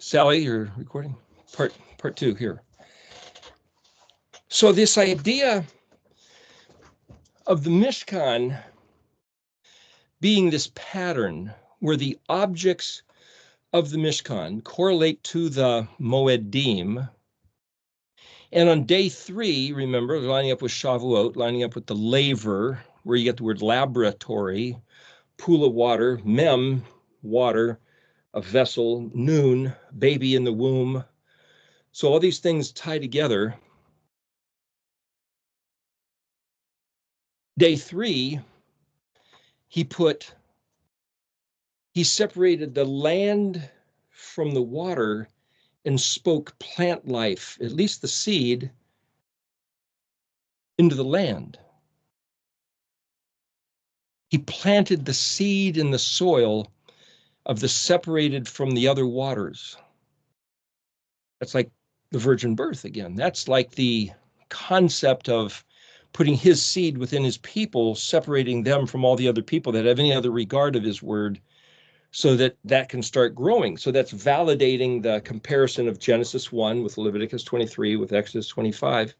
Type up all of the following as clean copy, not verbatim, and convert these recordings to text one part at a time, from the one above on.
Sally, you're recording part two here. So this idea of the Mishkan being this pattern where the objects of the Mishkan correlate to the Moedim. And on day 3, remember, lining up with Shavuot, lining up with the laver, where you get the word laboratory, pool of water, mem, water, a vessel, noon, baby in the womb. So all these things tie together. Day 3, he separated the land from the water and spoke plant life, at least the seed, into the land. He planted the seed in the soil of the separated from the other waters. That's like the virgin birth again. That's like the concept of putting his seed within his people, separating them from all the other people that have any other regard of his word, so that that can start growing. So that's validating the comparison of Genesis 1 with Leviticus 23, with Exodus 25.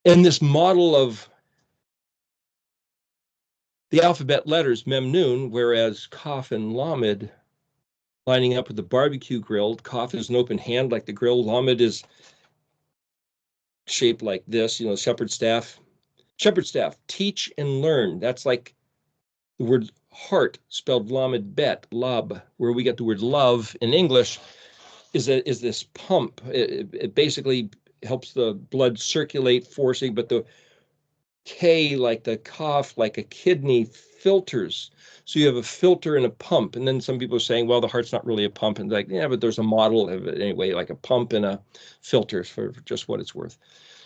And this model of the alphabet letters, Mem Nun, whereas Kaf and Lamed lining up with the barbecue grill. Kaf is an open hand like the grill. Lamed is shaped like this, shepherd's staff. Shepherd's staff, teach and learn. That's like the word heart spelled Lamed Bet, lab, where we get the word love in English, is this pump. It basically helps the blood circulate, forcing, but the K, like the cough, like a kidney, filters. So you have a filter and a pump. And then some people are saying, well, the heart's not really a pump. And like, yeah, but there's a model of it anyway, like a pump and a filter for just what it's worth.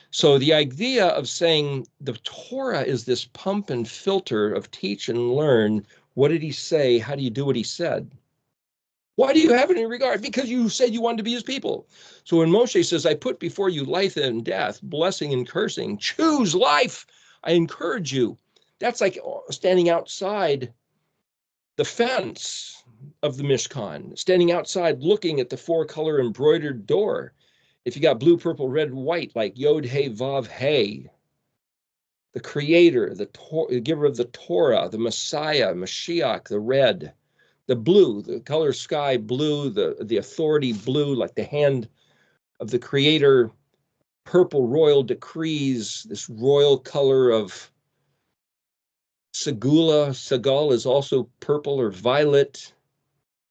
So the idea of saying the Torah is this pump and filter of teach and learn. What did he say? How do you do what he said? Why do you have any regard? Because you said you wanted to be his people. So when Moshe says, I put before you life and death, blessing and cursing, choose life. I encourage you. That's like standing outside the fence of the Mishkan, standing outside looking at the 4-color embroidered door. If you got blue, purple, red, white, like Yod, Hey, Vav, Hey, the creator, the giver of the Torah, the Messiah, Mashiach, the red, the blue, the color sky blue, the authority blue, like the hand of the creator, purple royal decrees, this royal color of Segula. Segal is also purple or violet.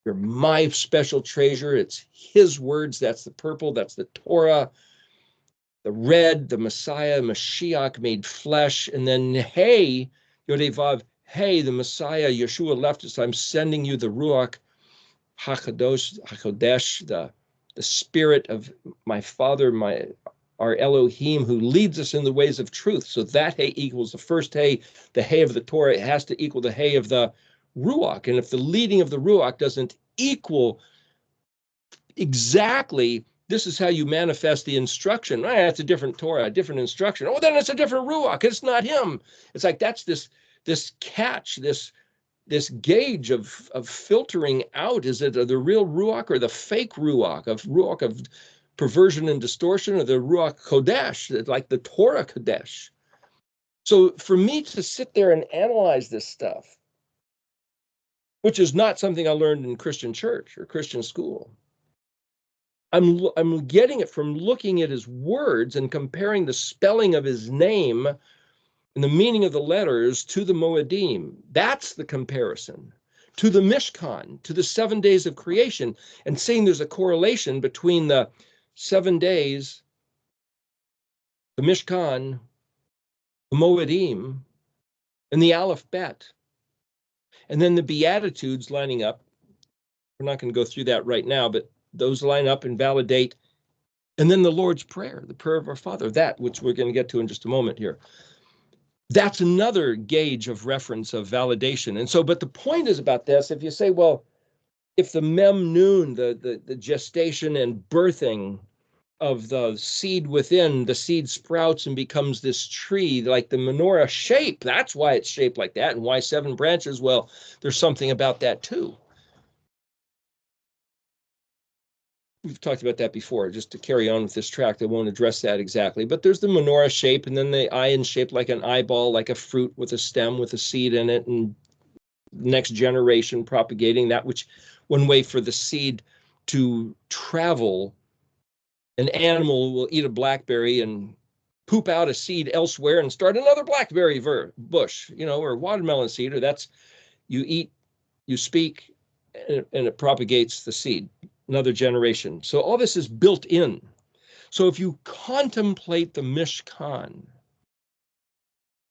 You're my special treasure. It's his words. That's the purple. That's the Torah. The red, the Messiah, Mashiach made flesh. And then, hey, Yodevav, hey, the Messiah, Yeshua left us. I'm sending you the Ruach HaKodesh, the spirit of my Father, our Elohim, who leads us in the ways of truth. So that hey equals the first hey, the hey of the Torah. It has to equal the hey of the Ruach. And if the leading of the Ruach doesn't equal exactly, this is how you manifest the instruction. It's a different Torah, a different instruction. Oh, then it's a different Ruach. It's not him. It's like that's this catch, this gauge of filtering out. Is it the real Ruach or the fake Ruach of perversion and distortion, or the Ruach Kodesh, like the Torah Kodesh? So for me to sit there and analyze this stuff, which is not something I learned in Christian church or Christian school, I'm getting it from looking at his words and comparing the spelling of his name and the meaning of the letters to the Moedim. That's the comparison. To the Mishkan, to the 7 days of creation, and saying there's a correlation between the 7 days, the Mishkan, the Moedim, and the Aleph Bet. And then the Beatitudes lining up. We're not going to go through that right now, but those line up and validate. And then the Lord's Prayer, the prayer of our Father, that which we're going to get to in just a moment here. That's another gauge of reference, of validation. And so, but the point is about this, if you say, well, if the Mem Nun, the gestation and birthing of the seed within, the seed sprouts and becomes this tree, like the menorah shape, that's why it's shaped like that. And why 7 branches? Well, there's something about that too. we've talked about that before. Just to carry on with this tract, I won't address that exactly. But there's the menorah shape, and then the ayin shaped like an eyeball, like a fruit with a stem with a seed in it, and next generation propagating that, which one way for the seed to travel, an animal will eat a blackberry and poop out a seed elsewhere and start another blackberry bush, or watermelon seed, or that's you eat, you speak, and it propagates the seed, another generation. So all this is built in. So if you contemplate the Mishkan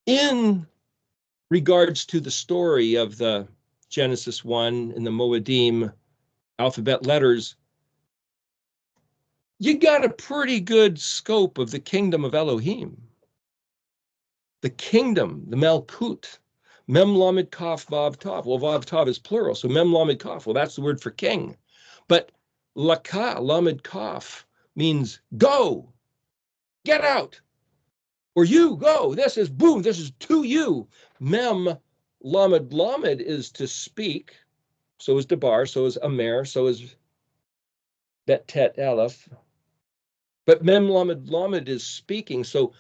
in regards to the story of the Genesis 1 and the Moedim alphabet letters, you got a pretty good scope of the kingdom of Elohim. The kingdom, the Malkut, Mem Lamed Kaf Vav Tav. Well, Vav Tav is plural, so Mem Lamed Kaf. Well, that's the word for king. But Laka, Lamed Kaf, means go, get out, or you go. This is boom, this is to you. Mem Lamed Lamed is to speak. So is Debar, so is Amer, so is Bet Tet Aleph. But Mem Lamed Lamed is speaking. So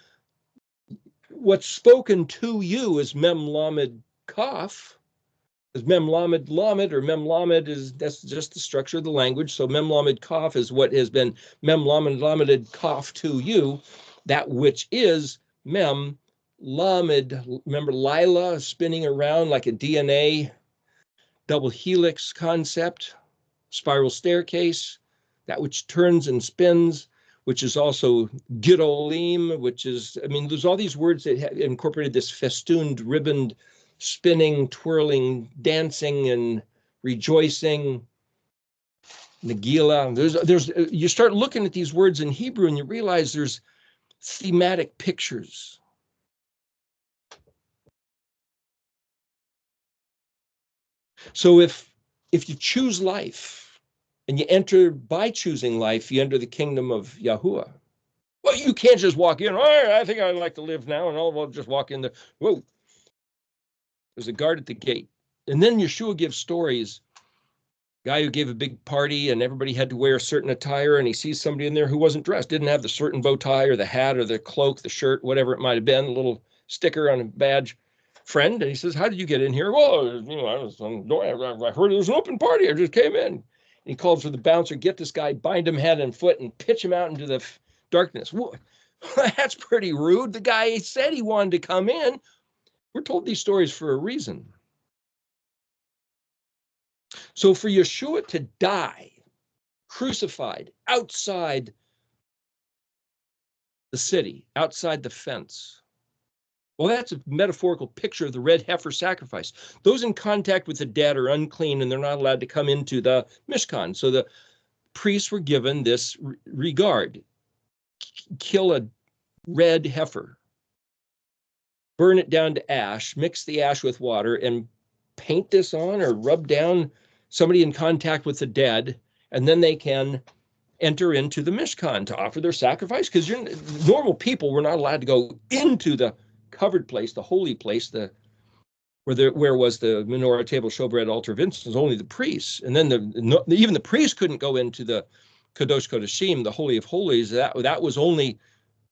what's spoken to you is Mem Lamed Kaf, is Mem Lamed Lamed, or Mem Lamed that's just the structure of the language. So Mem Lamed Kaf is what has been Mem Lamed Lamed Kaf to you, that which is Mem Lamed. Remember Lila spinning around like a DNA double helix concept, spiral staircase, that which turns and spins, which is also Gidolim, which is, there's all these words that have incorporated this festooned, ribboned, spinning, twirling, dancing, and rejoicing. Nagila. You start looking at these words in Hebrew and you realize there's thematic pictures. So if you choose life and you enter by choosing life, you enter the kingdom of Yahuwah. Well, you can't just walk in. I think I'd like to live now, and I'll just walk in there. Whoa. There's a guard at the gate. And then Yeshua gives stories. Guy who gave a big party and everybody had to wear a certain attire, and he sees somebody in there who wasn't dressed, didn't have the certain bow tie or the hat or the cloak, the shirt, whatever it might have been, a little sticker on a badge. Friend, and he says, how did you get in here? Well, I was on the door. I heard it was an open party. I just came in. And he calls for the bouncer, get this guy, bind him hand and foot, and pitch him out into the darkness. Whoa, that's pretty rude. The guy said he wanted to come in. We're told these stories for a reason. So for Yeshua to die, crucified, outside the city, outside the fence, well, that's a metaphorical picture of the red heifer sacrifice. Those in contact with the dead are unclean, and they're not allowed to come into the Mishkan. So the priests were given this regard. Kill a red heifer, burn it down to ash, mix the ash with water, and paint this on or rub down somebody in contact with the dead, and then they can enter into the Mishkan to offer their sacrifice, because normal people were not allowed to go into the covered place, the holy place, where was the menorah, table, showbread, altar of incense, only the priests. And then even the priests couldn't go into the Kadosh Kodashim, the Holy of Holies. That was only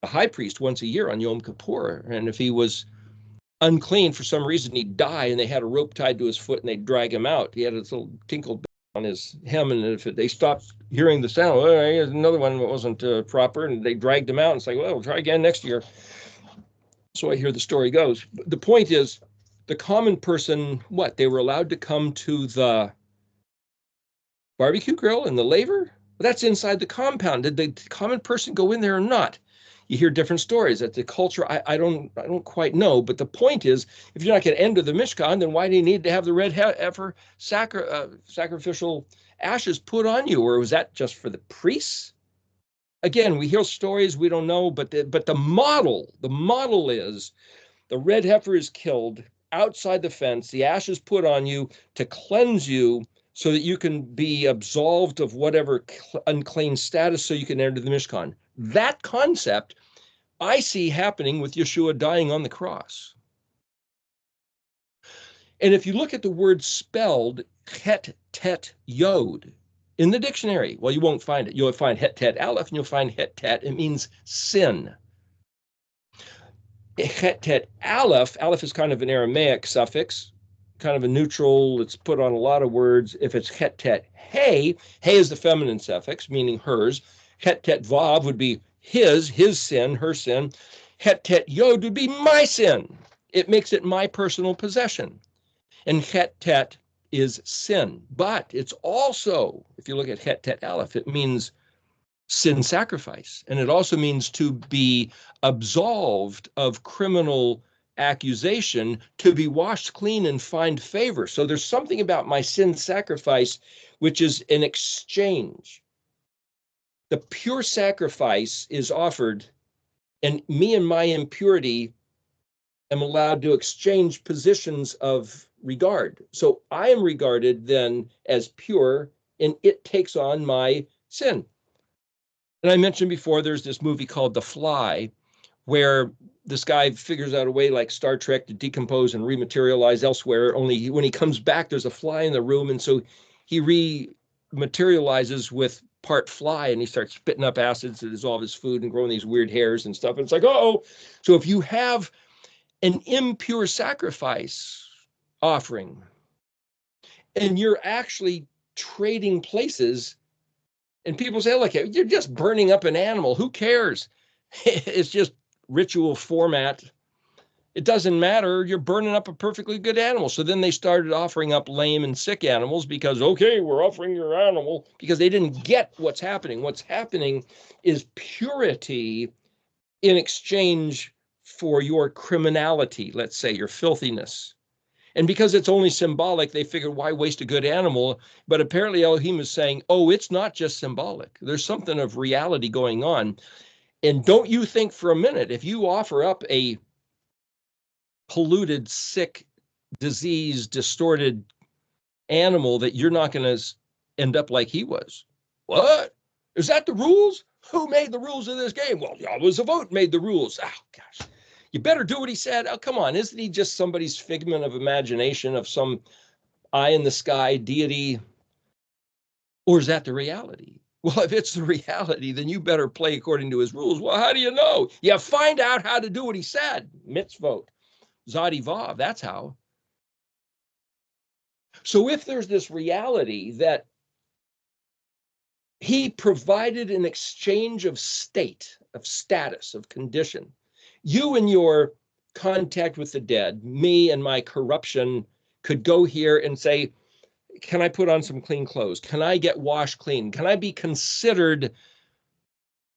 the high priest once a year on Yom Kippur. And if he was unclean for some reason, he'd die, and they had a rope tied to his foot and they'd drag him out. He had a little tinkle on his hem, and if they stopped hearing the sound, here's another one that wasn't proper, and they dragged him out and say, well, we'll try again next year. So I hear the story goes. But the point is, the common person, they were allowed to come to the barbecue grill and the laver? That's inside the compound. Did the common person go in there or not? You hear different stories. At the culture, I don't quite know. But the point is, if you're not going to enter the Mishkan, then why do you need to have the red heifer sacrificial ashes put on you? Or was that just for the priests? Again, we hear stories, we don't know, but the model is the red heifer is killed outside the fence, the ashes put on you to cleanse you so that you can be absolved of whatever unclean status so you can enter the Mishkan. That concept I see happening with Yeshua dying on the cross. And if you look at the word spelled, het, tet, yod, in the dictionary. Well, you won't find it. You'll find het tet aleph, and you'll find het tet. It means sin. Het tet aleph, aleph is kind of an Aramaic suffix, kind of a neutral. It's put on a lot of words. If it's het tet hey, hey is the feminine suffix, meaning hers. Het tet vav would be his sin, her sin. Het tet yod would be my sin. It makes it my personal possession. And het tet is sin. But it's also, if you look at het tet aleph, it means sin sacrifice. And it also means to be absolved of criminal accusation, to be washed clean and find favor. So there's something about my sin sacrifice, which is an exchange. The pure sacrifice is offered, and me and my impurity am allowed to exchange positions of regard. So I am regarded then as pure, and it takes on my sin. And I mentioned before, there's this movie called The Fly, where this guy figures out a way like Star Trek to decompose and rematerialize elsewhere. Only when he comes back, there's a fly in the room. And so he rematerializes with part fly, and he starts spitting up acids to dissolve his food and growing these weird hairs and stuff. And it's like, oh, so if you have an impure sacrifice offering and you're actually trading places, and people say, look, you're just burning up an animal. Who cares? It's just ritual format. It doesn't matter. You're burning up a perfectly good animal. So then they started offering up lame and sick animals because, okay, we're offering your animal, because they didn't get what's happening. What's happening is purity in exchange for your criminality, let's say, your filthiness. And because it's only symbolic, they figured, why waste a good animal? But apparently Elohim is saying, oh, it's not just symbolic. There's something of reality going on. And don't you think for a minute, if you offer up a polluted, sick, diseased, distorted animal, that you're not going to end up like he was. What? Is that the rules? Who made the rules of this game? Well, Yahweh Zavot made the rules. Oh, gosh. You better do what he said. Oh, come on. Isn't he just somebody's figment of imagination, of some eye in the sky deity? Or is that the reality? Well, if it's the reality, then you better play according to his rules. Well, how do you know? You find out how to do what he said. Mitzvot. Zadi Vav, that's how. So if there's this reality that he provided an exchange of state, of status, of condition, you and your contact with the dead, me and my corruption, could go here and say, can I put on some clean clothes? Can I get washed clean? Can I be considered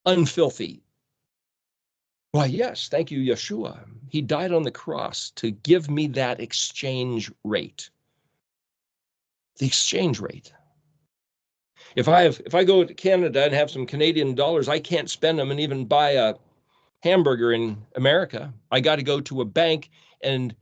unfilthy? Why, yes, thank you, Yeshua. He died on the cross to give me that exchange rate. The exchange rate. If I go to Canada and have some Canadian dollars, I can't spend them and even buy a hamburger in America. I got to go to a bank, and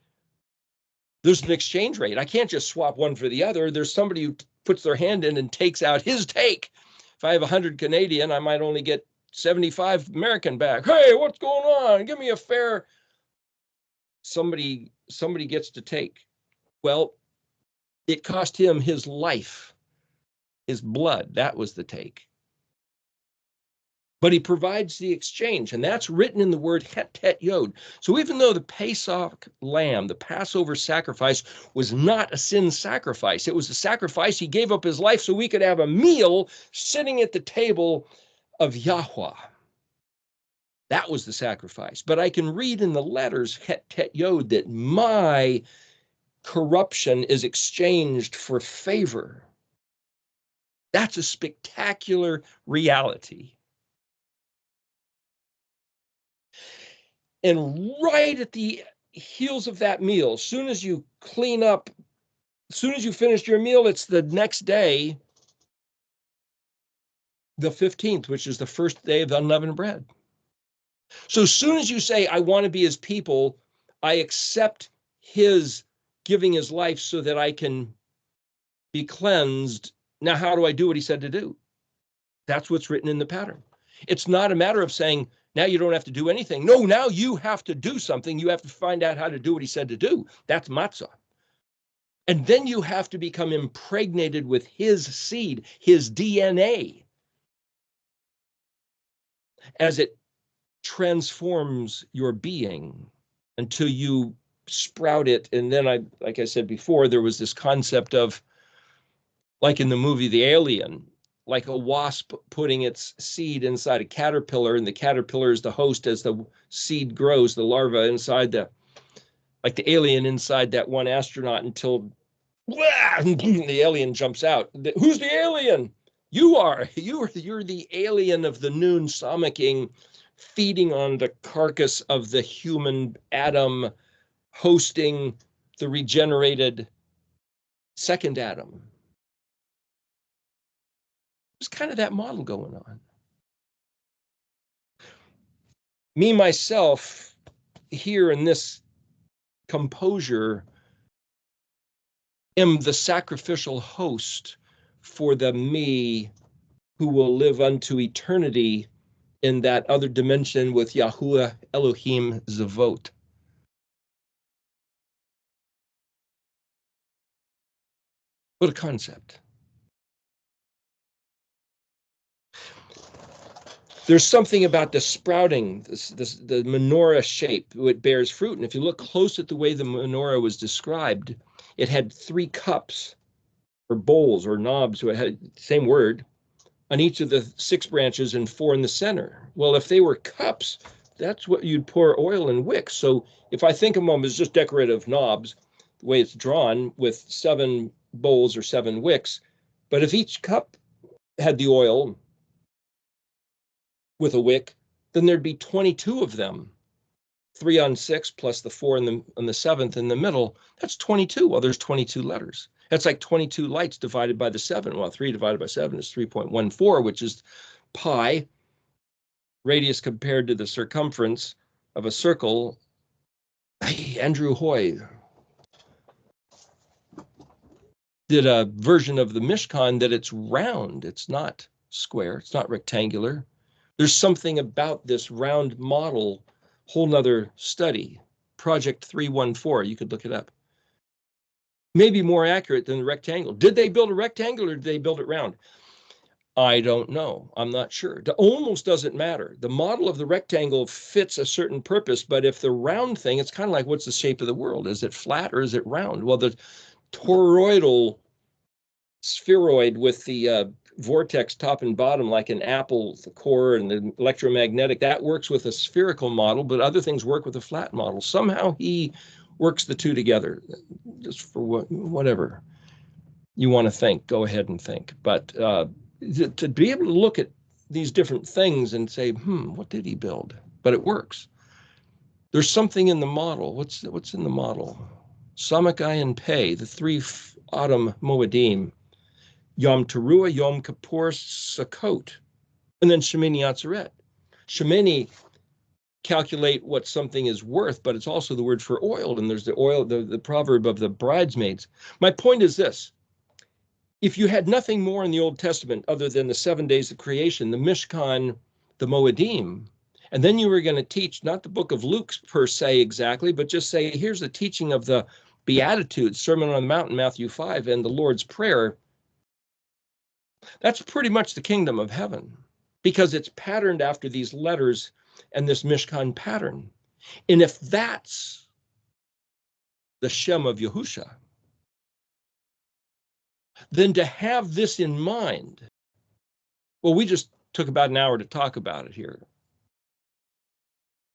there's an exchange rate. I can't just swap one for the other. There's somebody who puts their hand in and takes out his take. If I have 100 Canadian, I might only get 75 American back. Hey, what's going on? Give me a fair. Somebody gets to take. Well, it cost him his life, his blood. That was the take. But he provides the exchange, and that's written in the word het tet yod. So even though the Pesach lamb, the Passover sacrifice, was not a sin sacrifice, it was a sacrifice. He gave up his life so we could have a meal sitting at the table of Yahweh. That was the sacrifice. But I can read in the letters het tet yod that my corruption is exchanged for favor. That's a spectacular reality. And right at the heels of that meal, as soon as you clean up, as soon as you finished your meal, it's the next day, the 15th, which is the first day of unleavened bread. So as soon as you say, I want to be his people, I accept his giving his life so that I can be cleansed. Now, how do I do what he said to do? That's what's written in the pattern. It's not a matter of saying, now you don't have to do anything. No, now you have to do something. You have to find out how to do what he said to do. That's matzah. And then you have to become impregnated with his seed, his DNA, as it transforms your being until you sprout it. And then like I said before, there was this concept of, like in the movie The Alien, like a wasp putting its seed inside a caterpillar, and the caterpillar is the host as the seed grows, the larva inside like the alien inside that one astronaut, until the alien jumps out. Who's the alien? You are. You're the alien of the noon sammaking, feeding on the carcass of the human Adam, hosting the regenerated second Adam. There's kind of that model going on. Me, myself, here in this composure, am the sacrificial host for the me who will live unto eternity in that other dimension with Yahuwah Elohim Zavot. What a concept. There's something about the sprouting, the menorah shape, it bears fruit. And if you look close at the way the menorah was described, it had 3 cups or bowls or knobs, so it had the same word, on each of the 6 branches and 4 in the center. Well, if they were cups, that's what you'd pour oil in wicks. So if I think of them as just decorative knobs, the way it's drawn with 7 bowls or 7 wicks, but if each cup had the oil with a wick, then there'd be 22 of them, 3 on 6 plus the 4 on the 7th in the middle. That's 22. Well, there's 22 letters. That's like 22 lights divided by the 7. Well, 3 divided by 7 is 3.14, which is pi, radius compared to the circumference of a circle. Hey, Andrew Hoy did a version of the Mishkan that it's round. It's not square. It's not rectangular. There's something about this round model, whole nother study, Project 314, you could look it up. Maybe more accurate than the rectangle. Did they build a rectangle or did they build it round? I don't know. I'm not sure. It almost doesn't matter. The model of the rectangle fits a certain purpose, but if the round thing, it's kind of like, what's the shape of the world? Is it flat or is it round? Well, the toroidal spheroid with the vortex top and bottom, like an apple, the core and the electromagnetic, that works with a spherical model, but other things work with a flat model. Somehow he works the two together, just for whatever you want to think, go ahead and think. But to be able to look at these different things and say, what did he build? But it works. There's something in the model. What's in the model? Samakai and Pei, the 3 autumn Moedim, Yom Teruah, Yom Kippur, Sukkot, and then Shemini Atzeret. Shemini calculate what something is worth, but it's also the word for oil, and there's the oil, the proverb of the bridesmaids. My point is this. If you had nothing more in the Old Testament other than the 7 days of creation, the Mishkan, the Moedim, and then you were going to teach not the book of Luke per se exactly, but just say, here's the teaching of the Beatitudes, Sermon on the Mount in Matthew 5, and the Lord's Prayer, that's pretty much the kingdom of heaven, because it's patterned after these letters and this Mishkan pattern. And if that's the Shem of Yahusha, then to have this in mind, well, we just took about an hour to talk about it here.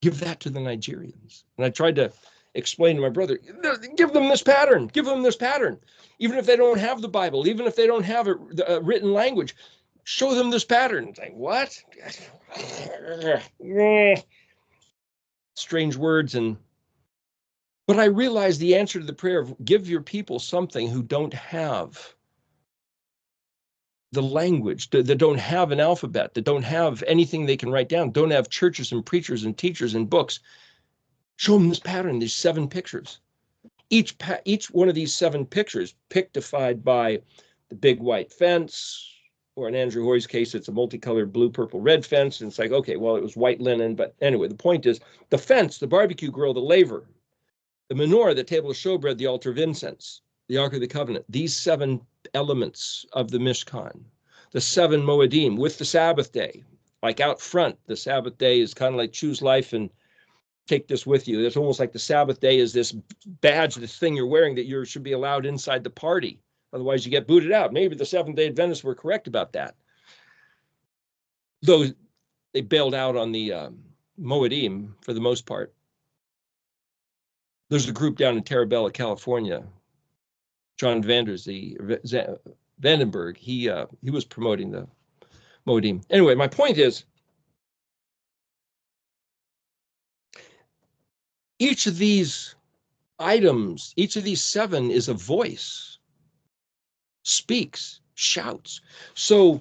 Give that to the Nigerians. And I tried to explain to my brother, give them this pattern, give them this pattern. Even if they don't have the Bible, even if they don't have a written language, show them this pattern. It's like, what? Strange words. But I realized the answer to the prayer of give your people something who don't have the language, that don't have an alphabet, that don't have anything they can write down, don't have churches and preachers and teachers and books. Show them this pattern, these 7 pictures. Each one of these 7 pictures pictified by the big white fence, or in Andrew Hoy's case, it's a multicolored blue, purple, red fence. And it's like, okay, well, it was white linen. But anyway, the point is the fence, the barbecue grill, the laver, the menorah, the table of showbread, the altar of incense, the Ark of the Covenant, these 7 elements of the Mishkan, the 7 Moedim with the Sabbath day. Like out front, the Sabbath day is kind of like choose life and take this with you. It's almost like the Sabbath day is this badge, this thing you're wearing that you should be allowed inside the party. Otherwise, you get booted out. Maybe the Seventh-day Adventists were correct about that. Though they bailed out on the Moedim for the most part. There's a group down in Terabella, California. John Vandenberg, he was promoting the Moedim. Anyway, my point is, each of these items, each of these 7 is a voice, speaks, shouts. So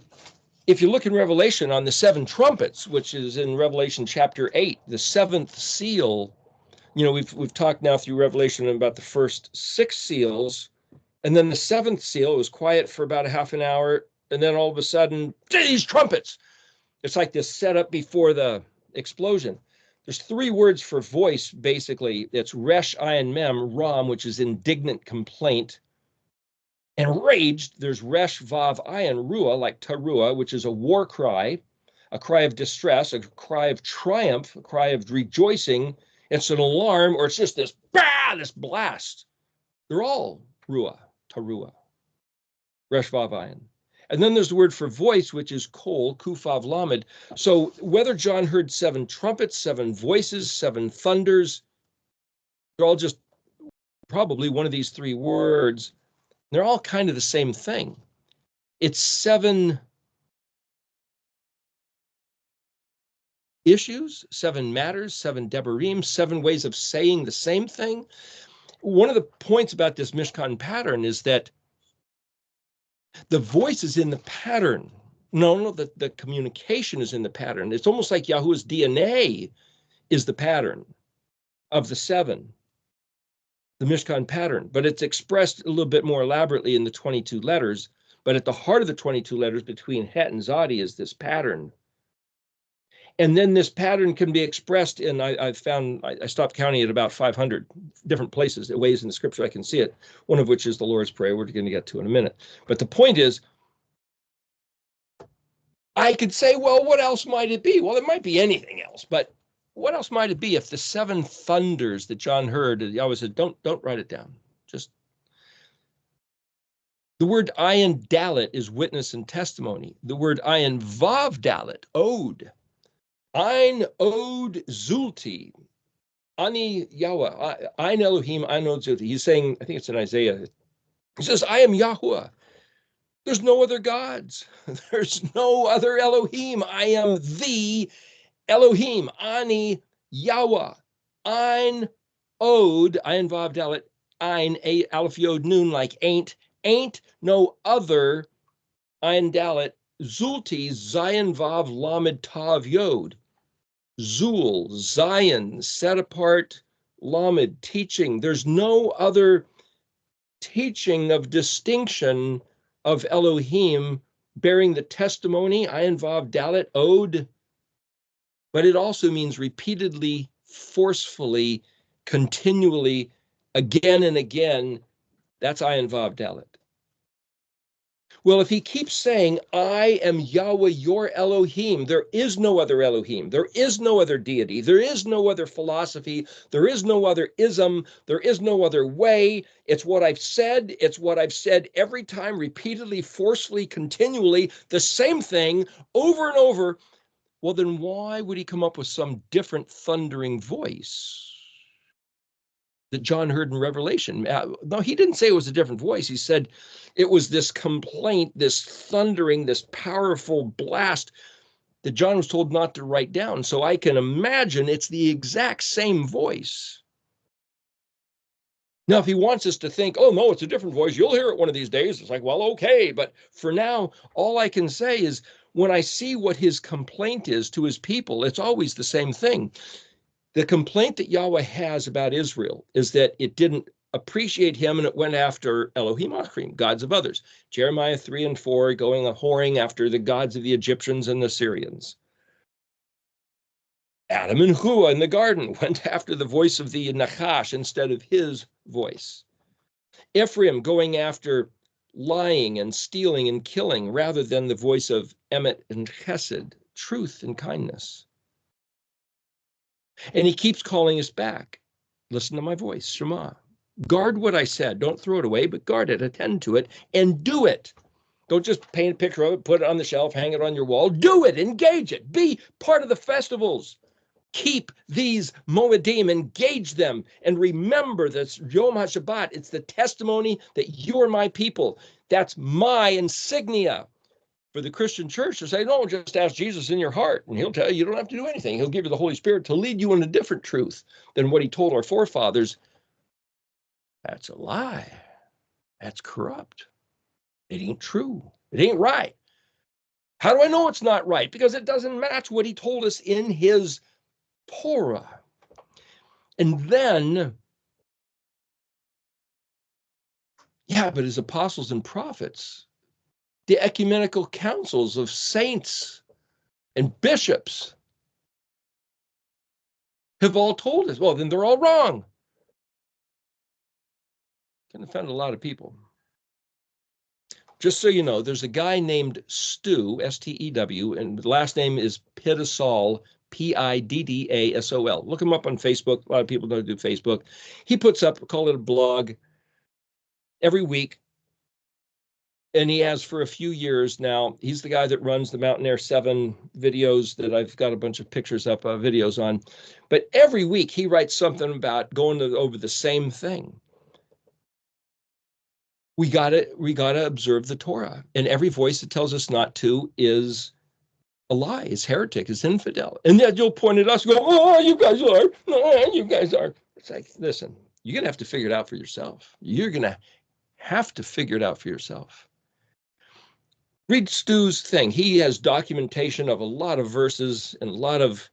if you look in Revelation on the 7 trumpets, which is in Revelation chapter 8, the 7th seal, you know, we've talked now through Revelation about the first 6 seals, and then the 7th seal was quiet for about a half an hour, and then all of a sudden, these trumpets. It's like this setup before the explosion. There's 3 words for voice, basically. It's resh, ayin, mem, ram, which is indignant complaint. And raged, there's resh, vav, ayin, ruah, like taruah, which is a war cry, a cry of distress, a cry of triumph, a cry of rejoicing. It's an alarm, or it's just this, bah, this blast. They're all ruah, taruah, resh, vav, ayin. And then there's the word for voice, which is kol, kufav, lamed. So whether John heard 7 trumpets, 7 voices, 7 thunders, they're all just probably one of these 3 words. They're all kind of the same thing. It's 7 issues, 7 matters, 7 debarim, 7 ways of saying the same thing. One of the points about this Mishkan pattern is that the voice is in the pattern. No, the communication is in the pattern. It's almost like Yahuwah's DNA is the pattern of the 7, the Mishkan pattern, but it's expressed a little bit more elaborately in the 22 letters. But at the heart of the 22 letters between Het and Zadi is this pattern. And then this pattern can be expressed in, I stopped counting at about 500 different places, ways in the scripture I can see it, one of which is the Lord's Prayer, we're going to get to in a minute. But the point is, I could say, well, what else might it be? Well, it might be anything else, but what else might it be if the 7 thunders that John heard, Yahweh said, don't write it down. Just the word ayin dalet is witness and testimony. The word ayin vav dalet, ode. Ein od zulti, ani Yahweh, ein Elohim, ein od zulti. He's saying, I think it's in Isaiah. He says, I am Yahweh. There's no other gods. There's no other Elohim. I am the Elohim, ani Yahweh, ein od, ein vav dalet, ein, aleph yod nun, like ain't no other, ein dalet, zulti, zayin vav lamed tav yod. Zul, Zion, set apart, lamed, teaching. There's no other teaching of distinction of Elohim bearing the testimony, ayin vav dalet, ode. But it also means repeatedly, forcefully, continually, again and again. That's ayin vav dalet. Well, if he keeps saying, I am Yahweh, your Elohim, there is no other Elohim, there is no other deity, there is no other philosophy, there is no other ism, there is no other way. It's what I've said every time, repeatedly, forcefully, continually, the same thing over and over. Well, then why would he come up with some different thundering voice that John heard in Revelation? No, he didn't say it was a different voice. He said it was this complaint, this thundering, this powerful blast that John was told not to write down. So I can imagine it's the exact same voice. Now, if he wants us to think, oh, no, it's a different voice, you'll hear it one of these days. It's like, well, okay. But for now, all I can say is when I see what his complaint is to his people, it's always the same thing. The complaint that Yahweh has about Israel is that it didn't appreciate him and it went after Elohim Achrim, gods of others. Jeremiah 3 and 4, going a whoring after the gods of the Egyptians and the Syrians. Adam and Hua in the garden went after the voice of the Nachash instead of his voice. Ephraim going after lying and stealing and killing rather than the voice of emet and chesed, truth and kindness. And he keeps calling us back. Listen to my voice, Shema. Guard what I said. Don't throw it away, but guard it, attend to it, and do it. Don't just paint a picture of it, put it on the shelf, hang it on your wall. Do it, engage it, be part of the festivals. Keep these Moedim, engage them, and remember this Yom HaShabbat. It's the testimony that you're my people. That's my insignia for the Christian church to say, no, just ask Jesus in your heart, and he'll tell you you don't have to do anything. He'll give you the Holy Spirit to lead you in a different truth than what he told our forefathers. That's a lie. That's corrupt. It ain't true. It ain't right. How do I know it's not right? Because it doesn't match what he told us in his Torah. And then, yeah, but his apostles and prophets, the ecumenical councils of saints and bishops have all told us, well, then they're all wrong. Can offend a lot of people. Just so you know, there's a guy named Stew, S-T-E-W, and the last name is Piddasol, P-I-D-D-A-S-O-L. Look him up on Facebook. A lot of people don't do Facebook. He puts up, call it a blog, every week. And he has for a few years now. He's the guy that runs the Mountain Air 7 videos that I've got a bunch of pictures up, videos on. But every week he writes something about going over the same thing. We gotta observe the Torah, and every voice that tells us not to is a lie, is heretic, is infidel. And then you'll point at us and go, oh, you guys are, oh, you guys are. It's like, listen, you're gonna have to figure it out for yourself. You're gonna have to figure it out for yourself. Read Stu's thing. He has documentation of a lot of verses and a lot of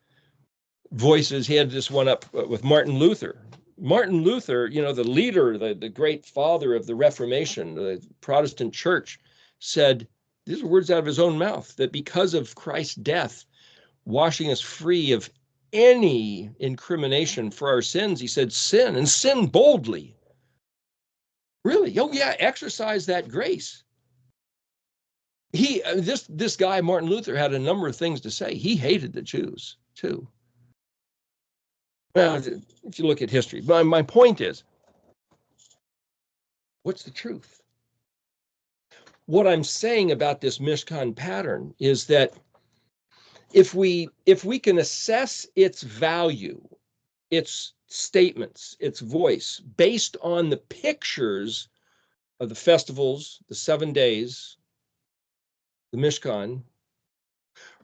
voices. He had this one up with Martin Luther. Martin Luther, you know, the leader, the great father of the Reformation, the Protestant church, said, these are words out of his own mouth, that because of Christ's death, washing us free of any incrimination for our sins, he said, sin, and sin boldly. Really? Oh, yeah, exercise that grace. This guy, Martin Luther, had a number of things to say. He hated the Jews, too. Well, if you look at history, my point is, what's the truth? What I'm saying about this Mishkan pattern is that if we can assess its value, its statements, its voice, based on the pictures of the festivals, the 7 days, the Mishkan,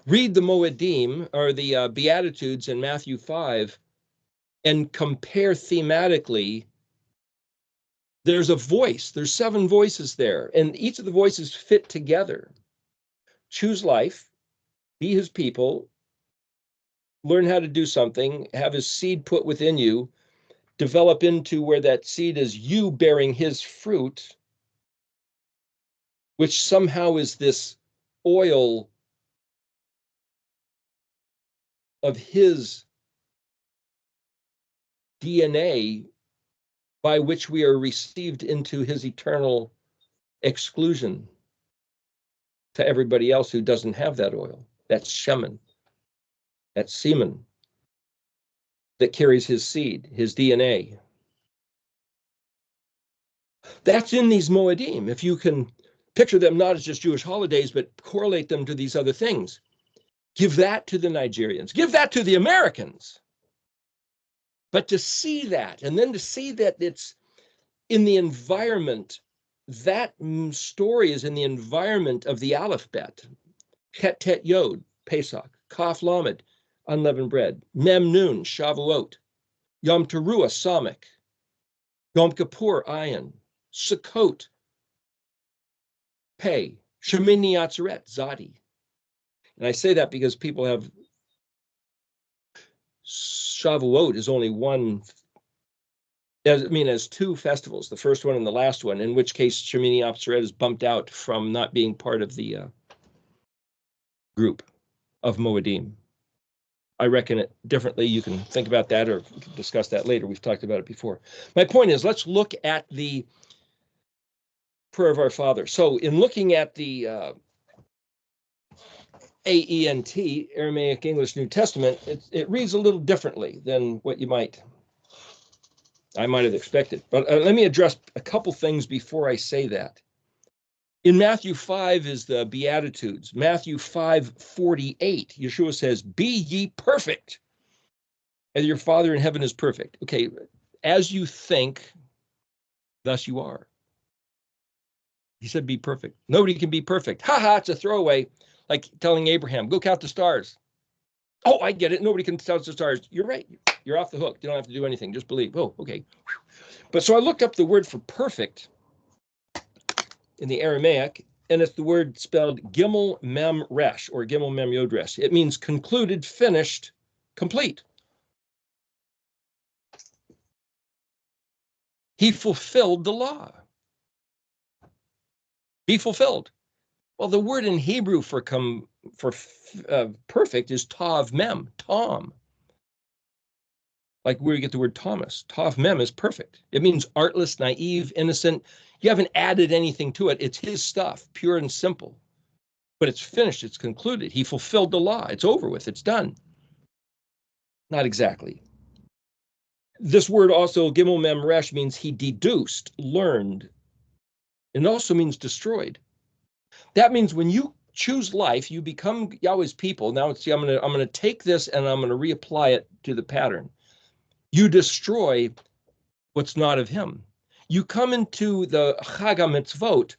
read the Moedim, or the Beatitudes in Matthew 5, and compare thematically, there's a voice, there's 7 voices there, and each of the voices fit together. Choose life, be his people, learn how to do something, have his seed put within you, develop into where that seed is you bearing his fruit, which somehow is this oil of his DNA by which we are received into his eternal exclusion to everybody else who doesn't have that oil. That's Shemin. That's semen that carries his seed, his DNA. That's in these Moedim. If you can picture them not as just Jewish holidays, but correlate them to these other things. Give that to the Nigerians. Give that to the Americans. But to see that, and then to see that it's in the environment, that story is in the environment of the Aleph-Bet. Chet Tet Yod, Pesach, Kaf Lamed, unleavened bread, Mem Nun, Shavuot, Yom Teruah, Samech, Yom Kippur, Ayin, Sukkot, Pei, Shemini Atzeret, Zadi. And I say that because people have Shavuot is only one, as 2 festivals, the first one and the last one, in which case Shemini Atzeret is bumped out from not being part of the group of Moedim. I reckon it differently. You can think about that, or we can discuss that later. We've talked about it before. My point is, let's look at the prayer of our Father. So in looking at the AENT, Aramaic English New Testament, it reads a little differently than what I might have expected. But let me address a couple things before I say that. In Matthew 5 is the Beatitudes. Matthew 5:48, Yeshua says, "Be ye perfect, as your Father in heaven is perfect." Okay, as you think, thus you are. He said, "Be perfect." Nobody can be perfect. Ha ha, it's a throwaway, like telling Abraham, "Go count the stars." Oh, I get it. Nobody can count the stars. You're right. You're off the hook. You don't have to do anything. Just believe. Oh, okay. But so I looked up the word for perfect in the Aramaic, and it's the word spelled Gimel Mem Resh, or Gimel Mem Yod Resh. It means concluded, finished, complete. He fulfilled the law. Be fulfilled. Well, the word in Hebrew for perfect is tav mem, tom. Like where you get the word Thomas. Tav mem is perfect. It means artless, naive, innocent. You haven't added anything to it. It's his stuff, pure and simple. But it's finished. It's concluded. He fulfilled the law. It's over with. It's done. Not exactly. This word also, Gimel Mem Resh, means he deduced, learned. It also means destroyed. That means when you choose life, you become Yahweh's people. Now, see, I'm gonna take this and I'm gonna reapply it to the pattern. You destroy what's not of him. You come into the Chag HaMitzvot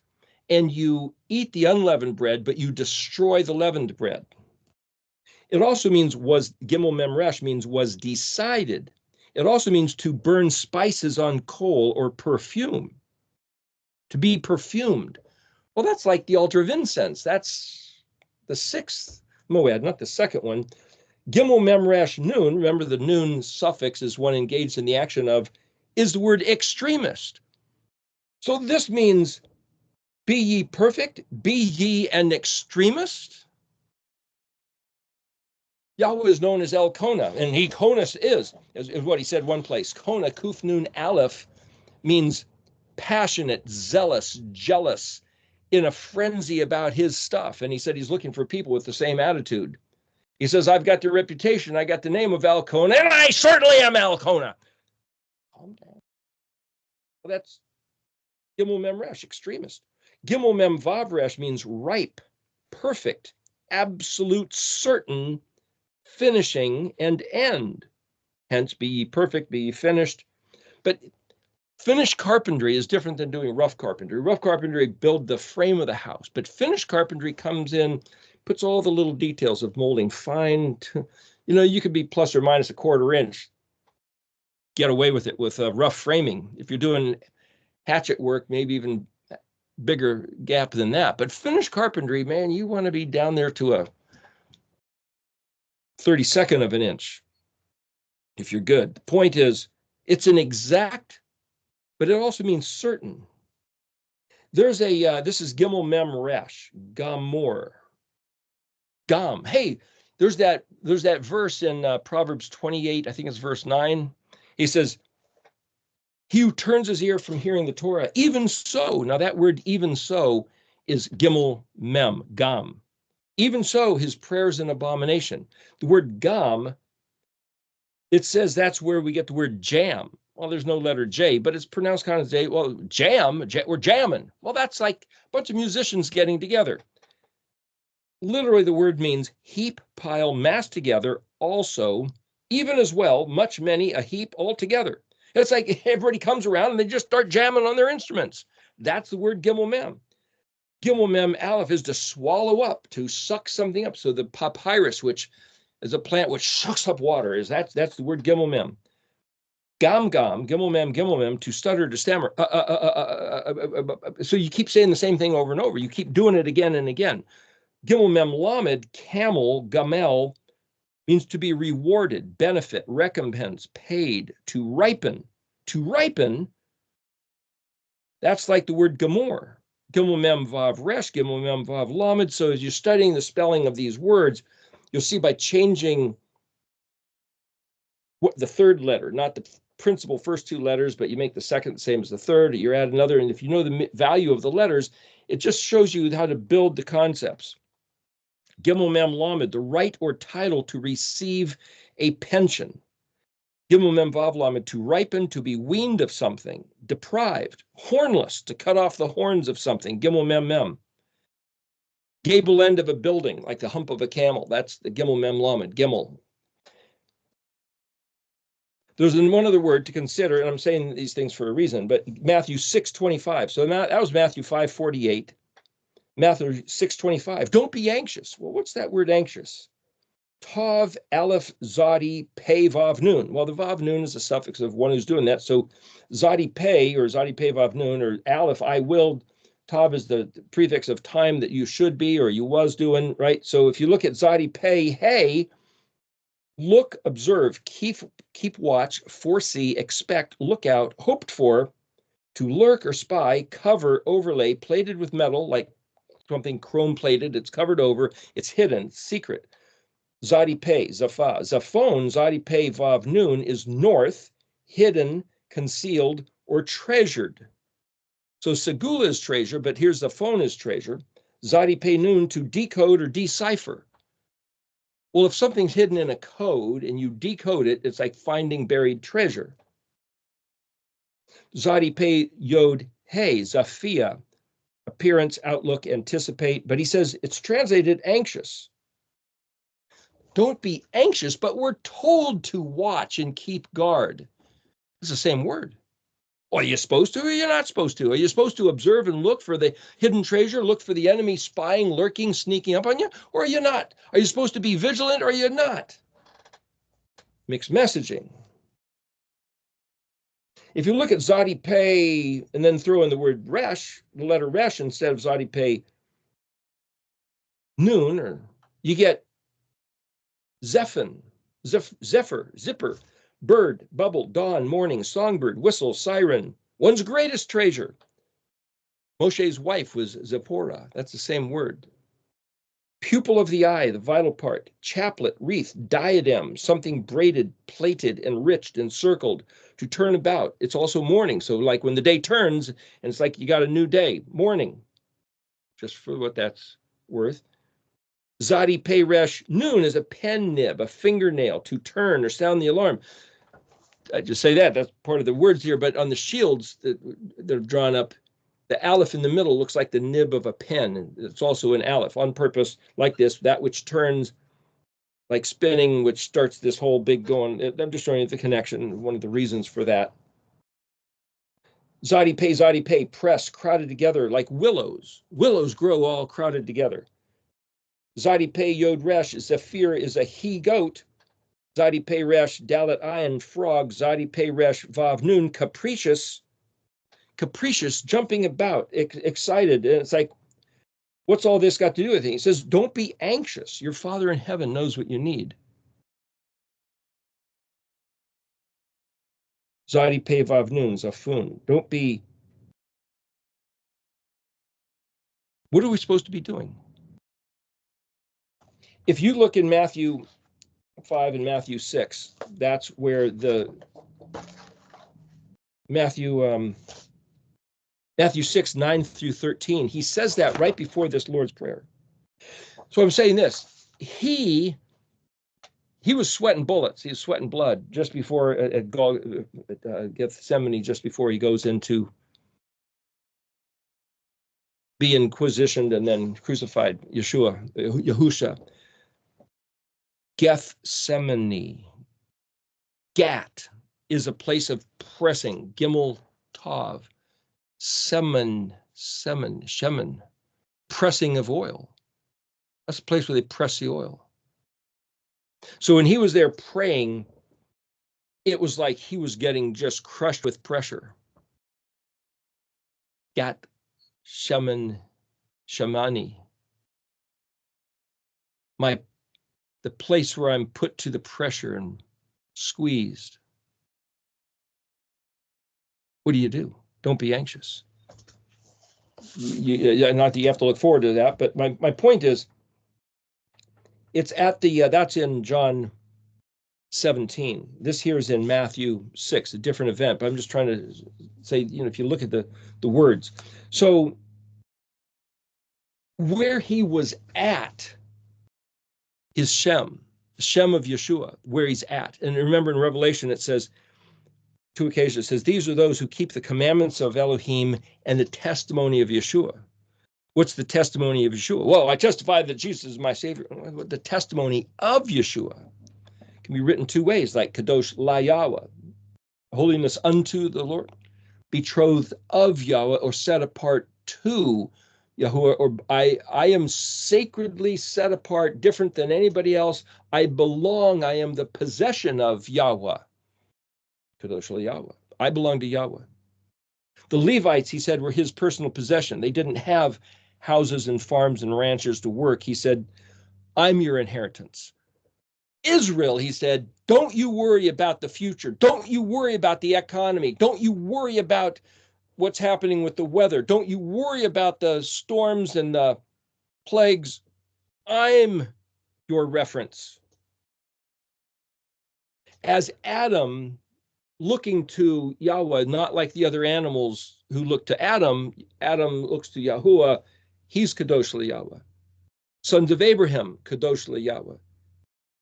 and you eat the unleavened bread, but you destroy the leavened bread. It also means Gimel Mem Resh means was decided. It also means to burn spices on coal or perfume, to be perfumed. Well, that's like the altar of incense. That's the sixth moed, not the second one. Gimel Mem Resh Nun, remember the nun suffix is one engaged in the action of, is the word extremist. So this means, be ye perfect, be ye an extremist. Yahweh is known as El Kona, and he Konas is what he said one place. Kona, Kuf Nun Aleph, means passionate, zealous, jealous, in a frenzy about his stuff. And he said he's looking for people with the same attitude. He says, I've got the reputation, I got the name of Al Kona, and I certainly am Al Kona. Calm down. Well, that's Gimel Mem Resh, extremist. Gimel Mem Vav Resh means ripe, perfect, absolute, certain, finishing, and end. Hence, be ye perfect, be ye finished. But finished carpentry is different than doing rough carpentry. Rough carpentry build the frame of the house, but finished carpentry comes in, puts all the little details of molding fine. You could be plus or minus a quarter inch. Get away with it with rough framing. If you're doing hatchet work, maybe even bigger gap than that. But finished carpentry, man, you want to be down there to a 32nd of an inch if you're good. The point is, it's an exact, but it also means certain. There's this is Gimel Mem Resh, Gamor. Gam. Hey, there's that verse in Proverbs 28, I think it's verse 9. He says, he who turns his ear from hearing the Torah, even so, now that word even so is Gimel Mem, Gam. Even so, his prayer is an abomination. The word Gam, it says that's where we get the word jam. Well, there's no letter J, but it's pronounced kind of J. Well, we're jamming. Well, that's like a bunch of musicians getting together. Literally, the word means heap, pile, mass together, also, even as well, much, many, a heap, all together. It's like everybody comes around and they just start jamming on their instruments. That's the word Gimel Mem. Gimel Mem Aleph is to swallow up, to suck something up. So the papyrus, which is a plant which sucks up water, that's the word Gimel Mem. Gam, Gimel Mem, to stutter, to stammer. So you keep saying the same thing over and over. You keep doing it again and again. Gimel Mem Lamed, camel, gamel, means to be rewarded, benefit, recompense, paid, to ripen. To ripen, that's like the word gamor. Gimel Mem Vav Resh, Gimel Mem Vav Lamed. So as you're studying the spelling of these words, you'll see by changing the third letter, not the principal first two letters, but you make the second the same as the third, you add another, and if you know the value of the letters, it just shows you how to build the concepts. Gimel Mem Lamed, the right or title to receive a pension. Gimel Mem Vav Lamed, to ripen, to be weaned of something. Deprived. Hornless, to cut off the horns of something. Gimel Mem Mem. Gable end of a building, like the hump of a camel. That's the Gimel Mem Lamed. Gimel. There's one other word to consider, and I'm saying these things for a reason, but Matthew 6:25. So that was Matthew 5:48. Matthew 6:25. Don't be anxious. Well, what's that word anxious? Tav, Aleph, Zadi, Pei, Vav, Nun. Well, the Vav, Nun is a suffix of one who's doing that. So Zadi, Pei, or Zadi, Pei, Vav, Nun, or Aleph, I will. Tav is the prefix of time that you should be or you was doing, right? So if you look at Zadi, Pei, hey, look, observe, keep watch, foresee, expect, look out, hoped for, to lurk or spy, cover, overlay, plated with metal, like something chrome plated, it's covered over, it's hidden, secret. Zadi Pei, Zafa. Zafon, Zadi Pei, Vav Nun, is north, hidden, concealed, or treasured. So Segula is treasure, but here's Zafon is treasure. Zadi Pei Nun, to decode or decipher. Well, if something's hidden in a code and you decode it, it's like finding buried treasure. Zadi Pei Yod Hey, Zafia, appearance, outlook, anticipate. But he says it's translated anxious. Don't be anxious, but we're told to watch and keep guard. It's the same word. Well, are you supposed to or you're not supposed to? Are you supposed to observe and look for the hidden treasure, look for the enemy spying, lurking, sneaking up on you, or are you not? Are you supposed to be vigilant or are you not? Mixed messaging. If you look at Zadi Pei and then throw in the word Resh, the letter Resh instead of Zadi Pei Nun, or you get Zephin, Zephyr, Zipper, bird, bubble, dawn, morning, songbird, whistle, siren, one's greatest treasure. Moshe's wife was Zipporah. That's the same word. Pupil of the eye, the vital part. Chaplet, wreath, diadem, something braided, plaited, enriched, encircled, to turn about. It's also morning. So like when the day turns and it's like you got a new day, morning, just for what that's worth. Zadi Pei Resh Nun is a pen nib, a fingernail, to turn or sound the alarm. I just say that's part of the words here, but on the shields that are drawn up, the aleph in the middle looks like the nib of a pen. It's also an aleph on purpose, like this, that which turns like spinning, which starts this whole big going. I'm just showing you the connection, one of the reasons for that. Zadi Pei, press, crowded together like willows. Willows grow all crowded together. Zadi Pei Yod Resh, Zephyr is a he-goat. Zadi Pei Resh, Dalet Ayin, frog. Zadi Pei Resh, Vav Nun, capricious, jumping about, excited. And it's like, what's all this got to do with it? He says, don't be anxious. Your Father in heaven knows what you need. Zadi Pei Vav Nun, Zafun. Don't be. What are we supposed to be doing? If you look in Matthew 5 and Matthew 6, that's where the Matthew 6, 9 through 13, he says that right before this Lord's Prayer. So I'm saying this, he was sweating bullets, he was sweating blood just before at Gethsemane, just before he goes into being inquisitioned and then crucified, Yahusha. Gethsemane. Gat is a place of pressing. Gimel Tav. Shemen, pressing of oil. That's a place where they press the oil. So when he was there praying, it was like he was getting just crushed with pressure. Gat, Shemen, Shemani. The place where I'm put to the pressure and squeezed. What do? Don't be anxious. Not that you have to look forward to that, but my point is, it's at the, that's in John 17. This here is in Matthew 6, a different event, but I'm just trying to say, if you look at the words. So where he was at is Shem of Yeshua, where he's at. And remember in Revelation, it says, two occasions, it says, these are those who keep the commandments of Elohim and the testimony of Yeshua. What's the testimony of Yeshua? Well, I testify that Jesus is my Savior. The testimony of Yeshua can be written two ways, like Kadosh La Yahweh, holiness unto the Lord, betrothed of Yahweh, or set apart to Yahuwah, or I am sacredly set apart, different than anybody else. I belong, I am the possession of Yahweh. Kadosh La Yahweh. I belong to Yahweh. The Levites, he said, were his personal possession. They didn't have houses and farms and ranches to work. He said, I'm your inheritance. Israel, he said, don't you worry about the future. Don't you worry about the economy. Don't you worry about what's happening with the weather. Don't you worry about the storms and the plagues. I'm your reference. As Adam, looking to Yahweh, not like the other animals who look to Adam looks to Yahuwah. He's Kadosh Yahweh. Sons of Abraham, Kadosh Yahweh.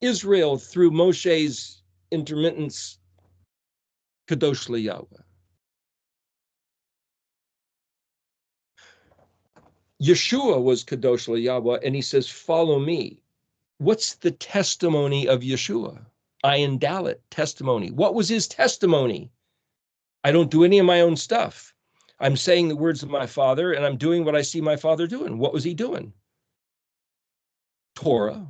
Israel, through Moshe's intermittence, Kadosh Yahweh. Yeshua was Kadosh Yahweh, and he says, follow me. What's the testimony of Yeshua? Ayin Dalet, testimony. What was his testimony? I don't do any of my own stuff. I'm saying the words of my Father, and I'm doing what I see my Father doing. What was he doing? Torah.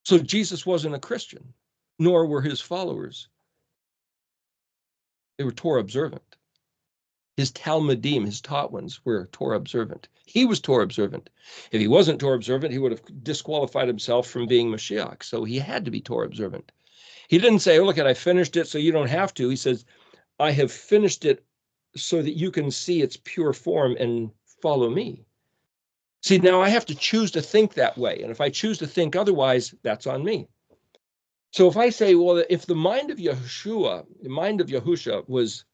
So Jesus wasn't a Christian, nor were his followers. They were Torah observant. His Talmudim, his taught ones, were Torah observant. He was Torah observant. If he wasn't Torah observant, he would have disqualified himself from being Mashiach. So he had to be Torah observant. He didn't say, oh, look, I finished it so you don't have to. He says, I have finished it so that you can see its pure form and follow me. See, now I have to choose to think that way. And if I choose to think otherwise, that's on me. So if I say, well, if the mind of Yeshua, the mind of Yahusha was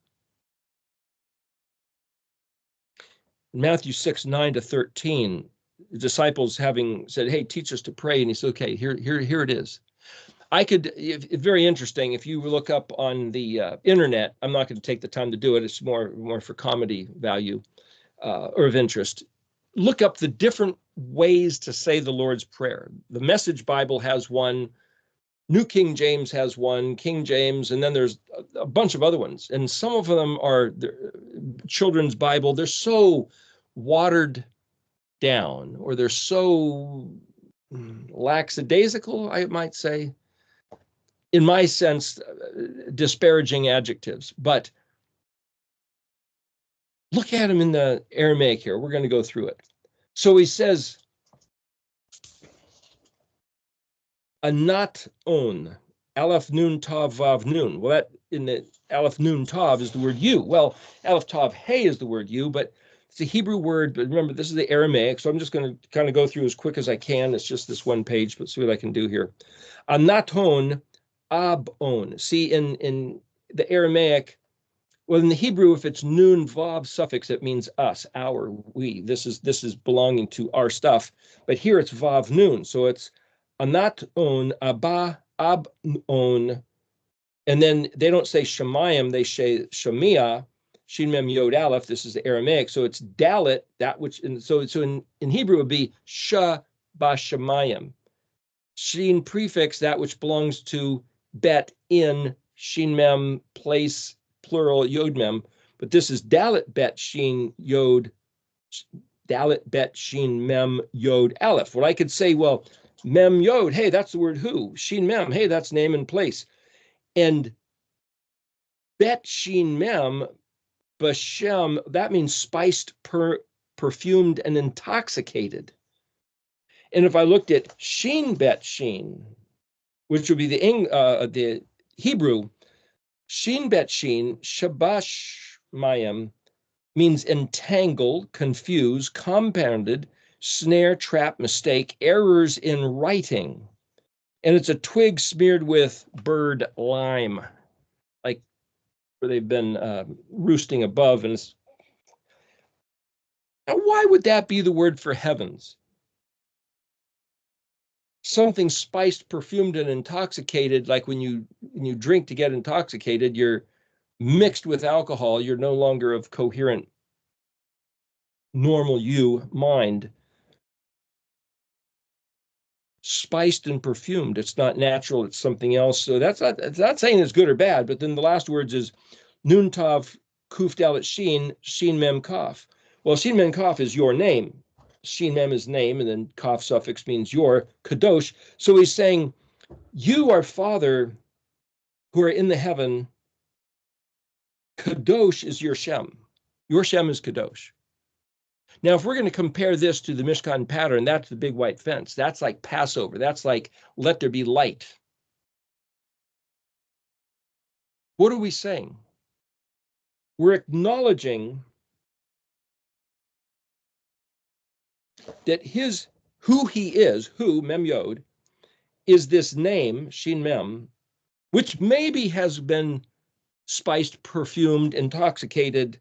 Matthew 6, 9 to 13, the disciples having said, hey, teach us to pray. And he said, okay, here it is. I could, very interesting, if you look up on the internet, I'm not going to take the time to do it. It's more for comedy value or of interest. Look up the different ways to say the Lord's Prayer. The Message Bible has one. New King James has one, King James, and then there's a bunch of other ones. And some of them are children's Bible. They're so watered down, or they're so lackadaisical, I might say. In my sense, disparaging adjectives. But look at him in the Aramaic here. We're going to go through it. So he says, Anat on, Aleph Nun Tav Vav Nun. Well, that in the Aleph Nun Tav is the word you. Well, Aleph Tav Hey is the word you, but it's a Hebrew word. But remember, this is the Aramaic, so I'm just going to kind of go through as quick as I can. It's just this one page, but see what I can do here. Anaton Ab-on. See, in the Aramaic, well, in the Hebrew, if it's nun vav suffix, it means us, our, we. This is belonging to our stuff. But here it's vav nun, so it's anat on, abba, ab on, and then they don't say shemayim, they say shemia, shin mem yod aleph. This is the Aramaic, so it's dalet, that which, and so in Hebrew it would be sha ba shemayim. Shin prefix, that which belongs to bet in, shin mem place, plural yod mem, but this is dalet bet shin yod, dalet bet shin mem yod aleph. What I could say, well, mem yod, hey, that's the word who. Shin mem, hey, that's name and place. And bet shin mem, bashem, that means spiced, perfumed, and intoxicated. And if I looked at shin bet shin, which would be the Hebrew, shin bet shin, shabash mayim, means entangled, confused, compounded, snare, trap, mistake, errors in writing. And it's a twig smeared with bird lime, like where they've been roosting above. And now, why would that be the word for heavens? Something spiced, perfumed, and intoxicated, like when you drink to get intoxicated, you're mixed with alcohol, you're no longer of coherent, normal you mind. Spiced and perfumed. It's not natural, it's something else. So it's not saying it's good or bad, but then the last words is Nun Tav Kuf Dalet Shin, Shin Mem Kaf. Well, Shin Mem Kaf is your name. Shin Mem is name, and then Kaf suffix means your, Kadosh. So he's saying, you are Father who are in the heaven. Kadosh is your Shem. Your Shem is Kadosh. Now, if we're going to compare this to the Mishkan pattern, that's the big white fence. That's like Passover. That's like, let there be light. What are we saying? We're acknowledging that who he is, who, Mem Yod, is this name, Shin Mem, which maybe has been spiced, perfumed, intoxicated,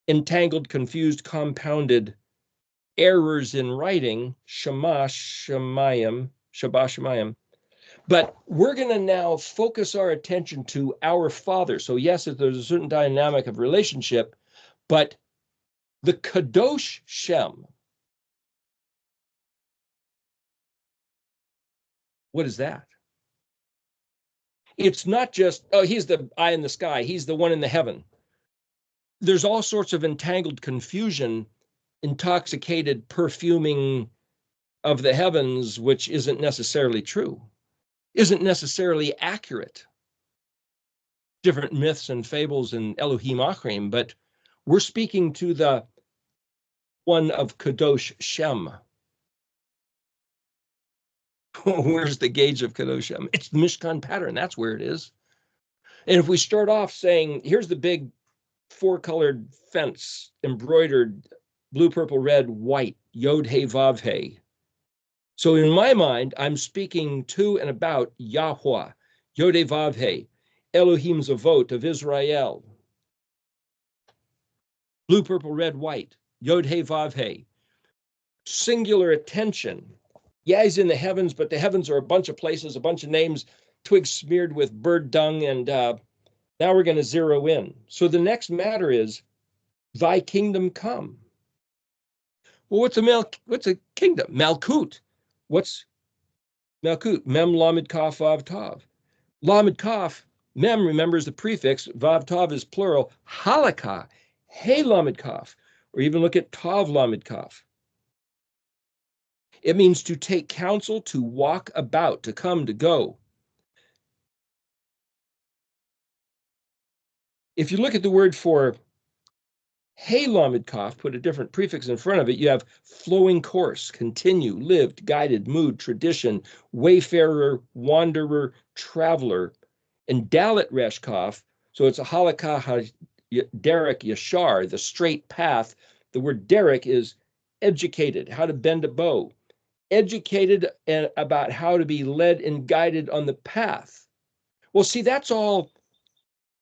entangled, confused, compounded, errors in writing, Shemayim. But we're going to now focus our attention to our Father. So yes, there's a certain dynamic of relationship, but the Kadosh Shem, what is that? It's not just, oh, he's the eye in the sky, he's the one in the heaven. There's all sorts of entangled confusion, intoxicated perfuming of the heavens, which isn't necessarily true, isn't necessarily accurate. Different myths and fables and Elohim Achrim, but we're speaking to the one of Kadosh Shem. Where's the gauge of Kadosh Shem? It's the Mishkan pattern. That's where it is. And if we start off saying, here's the big four-colored fence, embroidered blue, purple, red, white, Yod He Vav He. So in my mind, I'm speaking to and about Yahweh, Yod He Vav He, Elohim Zavot of Israel. Blue, purple, red, white, Yod He Vav He. Singular attention. Yeah, he's in the heavens, but the heavens are a bunch of places, a bunch of names, twigs smeared with bird dung, and now we're going to zero in. So the next matter is, thy kingdom come. Well, what's a kingdom? Malkut. What's Malkut? Mem Lamed Kaf Vav Tav. Lamed Kaf, Mem, remembers the prefix, Vav Tav is plural, Halakha, Hey Lamed Kaf, or even look at Tav Lamed Kaf. It means to take counsel, to walk about, to come, to go. If you look at the word for Hey Lamed Kaf, put a different prefix in front of it, you have flowing course, continue, lived, guided, mood, tradition, wayfarer, wanderer, traveler. And Dalet Resh Kaf, so it's a Halakha Derek Yashar, the straight path. The word Derek is educated, how to bend a bow. Educated about how to be led and guided on the path. Well, see, that's all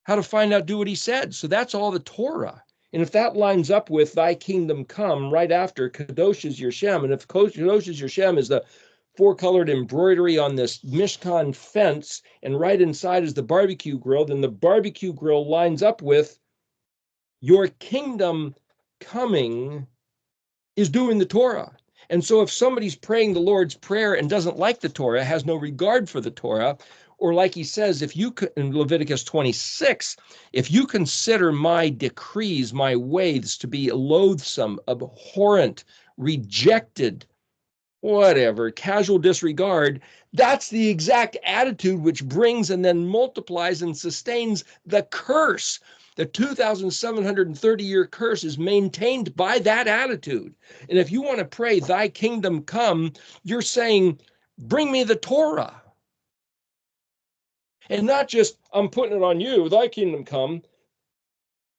how to find out, do what he said. So that's all the Torah. And if that lines up with thy kingdom come right after Kadosh is your Shem, and if Kadosh is your Shem is the four-colored embroidery on this Mishkan fence, and right inside is the barbecue grill, then the barbecue grill lines up with your kingdom coming is doing the Torah. And so if somebody's praying the Lord's Prayer and doesn't like the Torah, has no regard for the Torah, or like he says, if you in Leviticus 26, if you consider my decrees, my ways to be loathsome, abhorrent, rejected, whatever, casual disregard, that's the exact attitude which brings and then multiplies and sustains the curse. The 2,730-year curse is maintained by that attitude. And if you want to pray, thy kingdom come, you're saying, bring me the Torah. And not just, I'm putting it on you, thy kingdom come.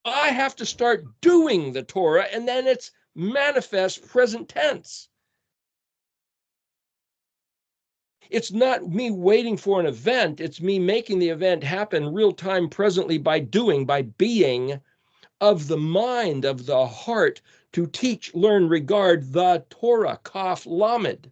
I have to start doing the Torah, and then it's manifest present tense. It's not me waiting for an event. It's me making the event happen real time, presently, by doing, by being, of the mind, of the heart, to teach, learn, regard the Torah, Kaf Lamed.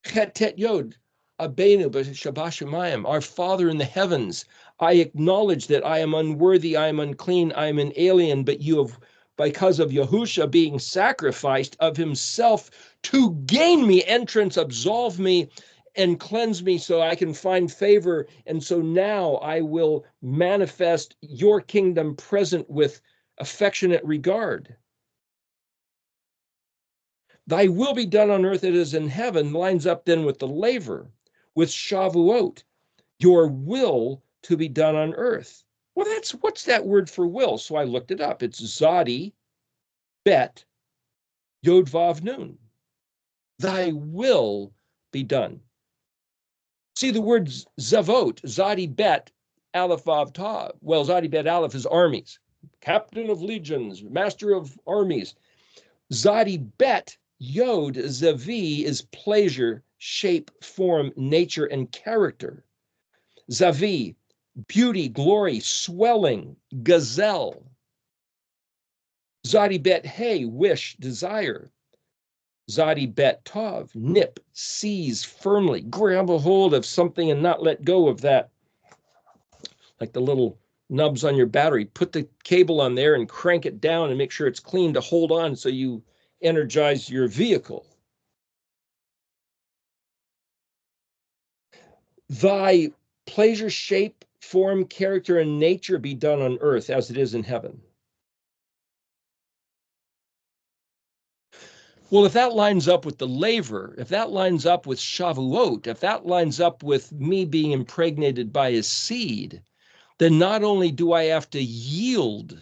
Chet Tet Yod, Abenu B'Shabbat our Father in the heavens. I acknowledge that I am unworthy, I am unclean, I am an alien, but you have, because of Yahusha being sacrificed of himself to gain me entrance, absolve me, and cleanse me so I can find favor. And so now I will manifest your kingdom present with affectionate regard. Thy will be done on earth as it is in heaven lines up then with the laver, with Shavuot, your will to be done on earth. Well, what's that word for will? So I looked it up. It's Zadi, Bet, Yod Vav Nun. Thy will be done. See the word Zavot, Zadi Bet, Aleph Vav Tav. Well, Zadi Bet Aleph is armies, captain of legions, master of armies. Zadi Bet, Yod, Zavi is pleasure, shape, form, nature, and character. Zavi, beauty, glory, swelling, gazelle. Zadi Bet Hey, wish, desire. Zadi Bet Tov, nip, seize firmly, grab a hold of something and not let go of that. Like the little nubs on your battery, put the cable on there and crank it down and make sure it's clean to hold on so you energize your vehicle. Thy pleasure, shape, form, character, and nature be done on earth as it is in heaven. Well, if that lines up with the laver, if that lines up with Shavuot, if that lines up with me being impregnated by his seed, then not only do I have to yield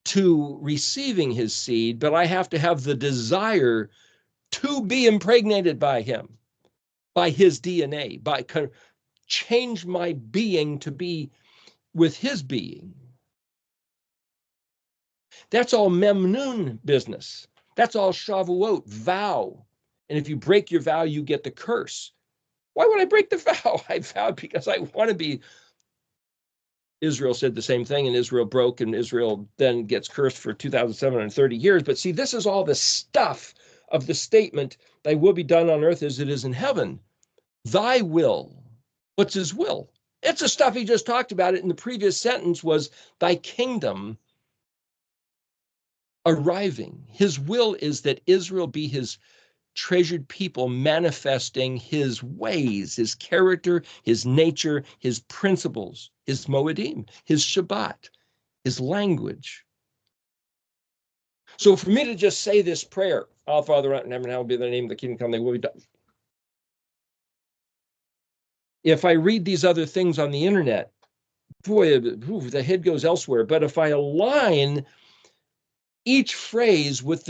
to receiving his seed, but I have to have the desire to be impregnated by him, by his DNA, by change my being to be with his being. That's all Memnun business. That's all Shavuot, vow. And if you break your vow, you get the curse. Why would I break the vow? I vowed because I want to be. Israel said the same thing, and Israel broke, and Israel then gets cursed for 2,730 years. But see, this is all the stuff of the statement, thy will be done on earth as it is in heaven. Thy will. What's his will? It's the stuff he just talked about. It in the previous sentence was thy kingdom arriving. His will is that Israel be his treasured people, manifesting his ways, his character, his nature, his principles, his moedim, his Shabbat, his language. So for me to just say this prayer, Our Father art in heaven, hallowed be thy name, the kingdom come, thy will be done. If I read these other things on the internet, boy, the head goes elsewhere. But if I align each phrase with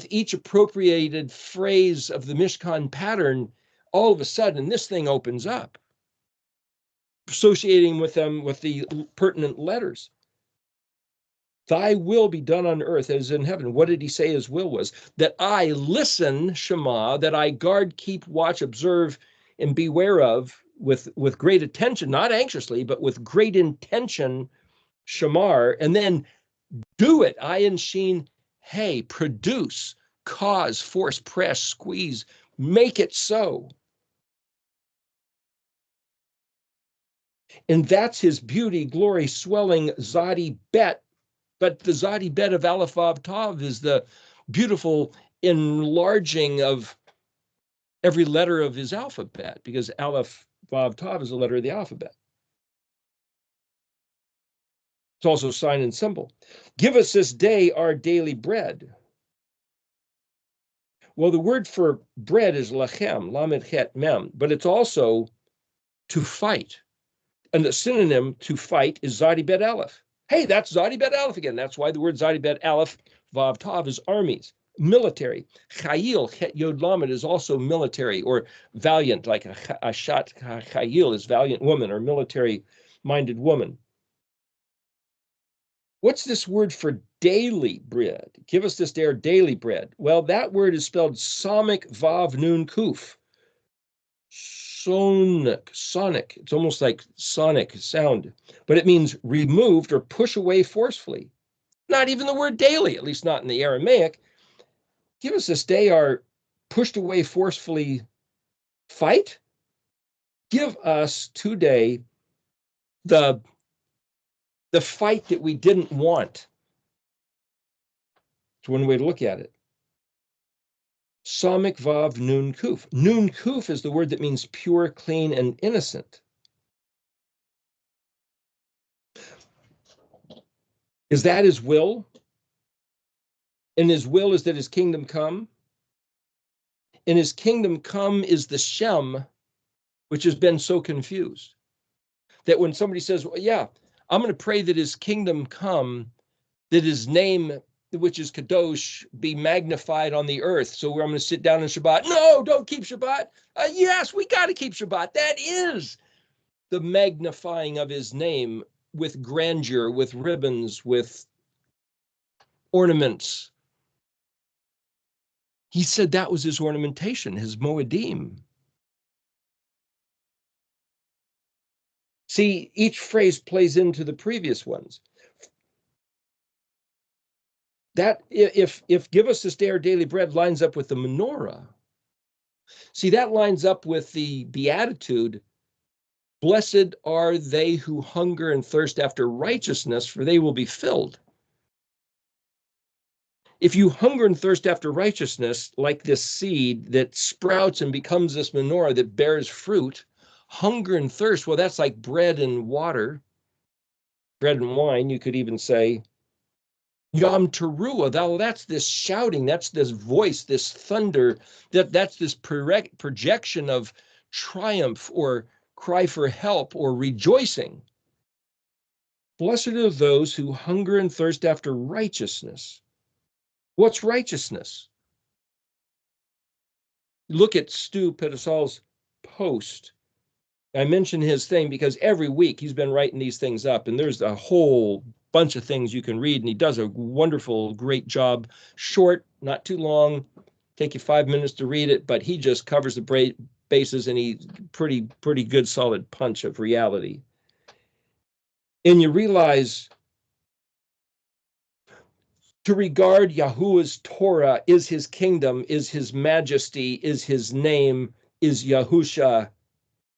each appropriated phrase of the Mishkan pattern, all of a sudden this thing opens up, associating with them with the pertinent letters. Thy will be done on earth as in heaven. What did he say his will was? That I listen, Shema, that I guard, keep, watch, observe, and beware of with great attention, not anxiously, but with great intention, Shamar, and then do it, ayin sheen, hey, produce, cause, force, press, squeeze, make it so. And that's his beauty, glory, swelling, Zadi Bet. But the Zadi Bet of Aleph Vav Tav is the beautiful enlarging of every letter of his alphabet, because Aleph Vav Tav is a letter of the alphabet. It's also sign and symbol. Give us this day our daily bread. Well, the word for bread is lachem, lamed chet mem, but it's also to fight. And the synonym to fight is Zadi Bet Aleph. Hey, that's Zadi Bet Aleph again. That's why the word Zadi Bet Aleph, Vav Tav, is armies, military. Chayil, Chet Yod Lamed, is also military or valiant, like a shat Chayil is valiant woman or military-minded woman. What's this word for daily bread. Give us this day our daily bread. Well, that word is spelled Samic Vav Nun Kuf. Sonic. It's almost like sonic sound, but it means removed or push away forcefully. Not even the word daily, at least not in the Aramaic. Give us this day our pushed away forcefully fight. Give us today the fight that we didn't want. It's one way to look at it. Samik Vav Nun Kuf. Nun Kuf is the word that means pure, clean, and innocent. Is that his will? And his will is that his kingdom come? And his kingdom come is the Shem, which has been so confused. That when somebody says, well, yeah, I'm going to pray that his kingdom come, that his name, which is Kadosh, be magnified on the earth. So I'm going to sit down in Shabbat. No, don't keep Shabbat. Yes, we got to keep Shabbat. That is the magnifying of his name with grandeur, with ribbons, with ornaments. He said that was his ornamentation, his moedim. See, each phrase plays into the previous ones. That if give us this day our daily bread lines up with the menorah. See, that lines up with the beatitude. Blessed are they who hunger and thirst after righteousness, for they will be filled. If you hunger and thirst after righteousness, like this seed that sprouts and becomes this menorah that bears fruit, hunger and thirst, well, that's like bread and water, bread and wine, you could even say. Yom Teruah, that's this shouting, that's this voice, this thunder, that's this projection of triumph or cry for help or rejoicing. Blessed are those who hunger and thirst after righteousness. What's righteousness? Look at Stu Petesal's post. I mention his thing because every week he's been writing these things up, and there's a whole bunch of things you can read, and he does a wonderful, great job. Short, not too long, take you 5 minutes to read it, but he just covers the bases, and he's pretty good, solid punch of reality. And you realize to regard Yahuwah's Torah is his kingdom, is his majesty, is his name, is Yahusha,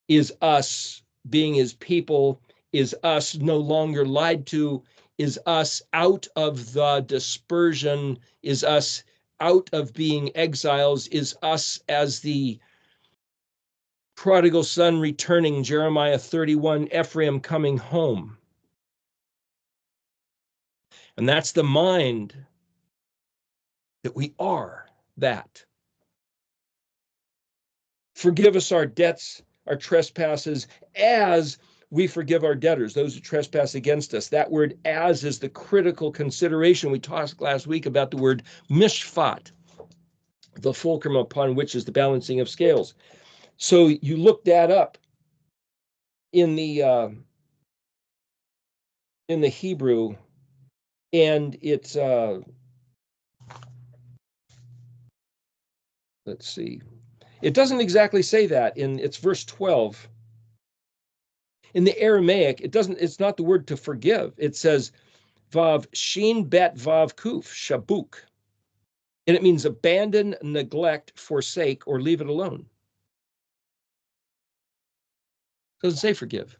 is us being his people, is us no longer lied to, is us out of the dispersion, is us out of being exiles, is us as the prodigal son returning, Jeremiah 31, Ephraim coming home. And that's the mind that we are that. Forgive us our debts, our trespasses, as we forgive our debtors, those who trespass against us. That word as is the critical consideration. We talked last week about the word mishpat, the fulcrum upon which is the balancing of scales. So you look that up in the Hebrew, and it's let's see. It doesn't exactly say that it's verse 12. In the Aramaic, it's not the word to forgive. It says Vav Shin Bet Vav Kuf, Shabuk. And it means abandon, neglect, forsake, or leave it alone. It doesn't say forgive.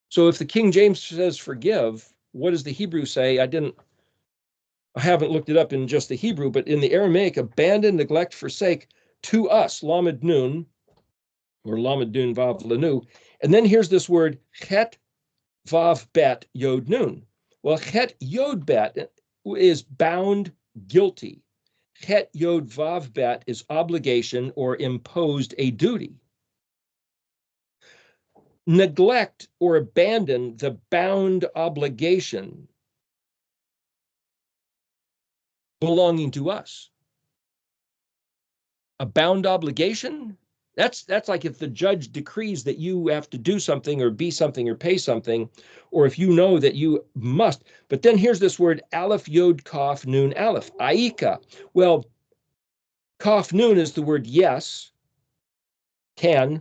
So if the King James says forgive, what does the Hebrew say? I haven't looked it up in just the Hebrew, but in the Aramaic, abandon, neglect, forsake, to us, Lamed Nun, or Lamed Nun Vav Lanu. And then here's this word, Chet Vav Bet Yod Nun. Well, Chet Yod Bet is bound, guilty. Chet Yod Vav Bet is obligation or imposed a duty. Neglect or abandon the bound obligation belonging to us. A bound obligation That's like if the judge decrees that you have to do something or be something or pay something, or if you know that you must. But then here's this word aleph yod kaf nun aleph, aika. Well, kaf nun is the word yes, can.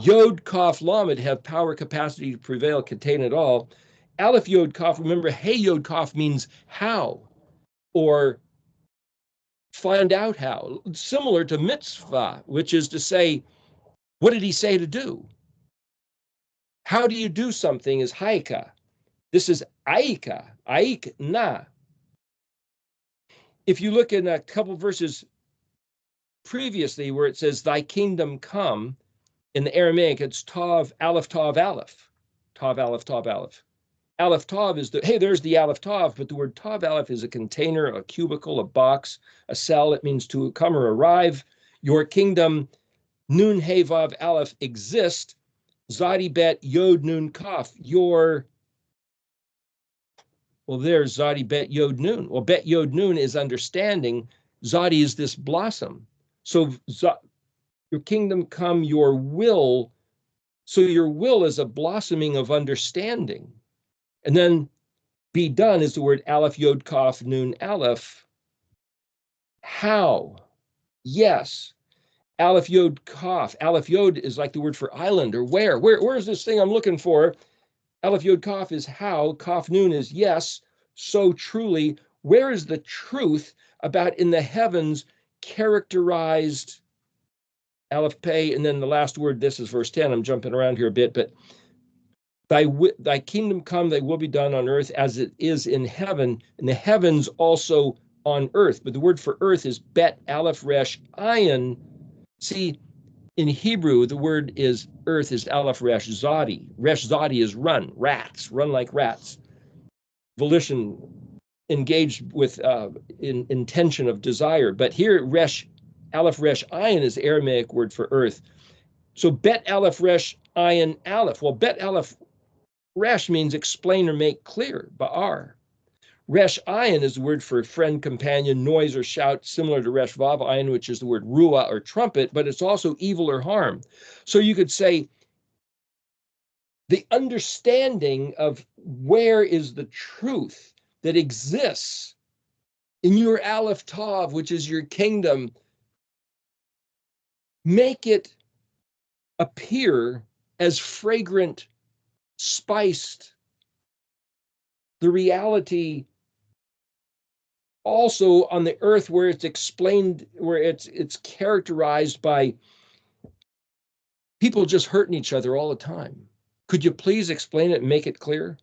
Yod kaf lamed have power, capacity to prevail, contain it all. Aleph yod kaf, remember, hey yod kaf means how, or find out how, similar to mitzvah, which is to say, what did he say to do? How do you do something is haika. This is aika, aik na. If you look in a couple verses previously where it says, thy kingdom come, in the Aramaic, it's tav, aleph, tav, aleph. Tav, aleph, tav, aleph. Aleph, tav is the, hey, there's the aleph, tav, but the word tav, aleph is a container, a cubicle, a box, a cell. It means to come or arrive. Your kingdom, nun, hey, vav, aleph, exist. Zadi, bet, yod, nun, kaf. Your, well, there's Zadi, bet, yod, nun. Well, bet, yod, nun is understanding. Zadi is this blossom. So your kingdom come, your will. So your will is a blossoming of understanding. And then be done is the word aleph, yod, kaf, nun, aleph. How? Yes. Aleph, yod, kaf. Aleph, yod is like the word for island or where. Where is this thing I'm looking for? Aleph, yod, kaf is how. Kaf, nun is yes. So truly, where is the truth about in the heavens characterized aleph, pei, and then the last word, this is verse 10. I'm jumping around here a bit, but thy kingdom come, thy will be done on earth as it is in heaven, and the heavens also on earth. But the word for earth is bet, aleph, resh, ayin. See, in Hebrew, the word is earth is aleph, resh, zadi. Resh, zadi is run, rats, run like rats. Volition, engaged with intention of desire. But here, resh, aleph, resh, ayin is the Aramaic word for earth. So bet, aleph, resh, ayin, aleph. Well, bet, aleph, resh means explain or make clear, ba'ar. Resh ayin is the word for friend, companion, noise, or shout, similar to resh vav ayin, which is the word ruah or trumpet, but it's also evil or harm. So you could say the understanding of where is the truth that exists in your aleph tav, which is your kingdom, make it appear as fragrant, spiced, the reality also on the earth where it's explained, where it's characterized by people just hurting each other all the time. Could you please explain it and make it clear?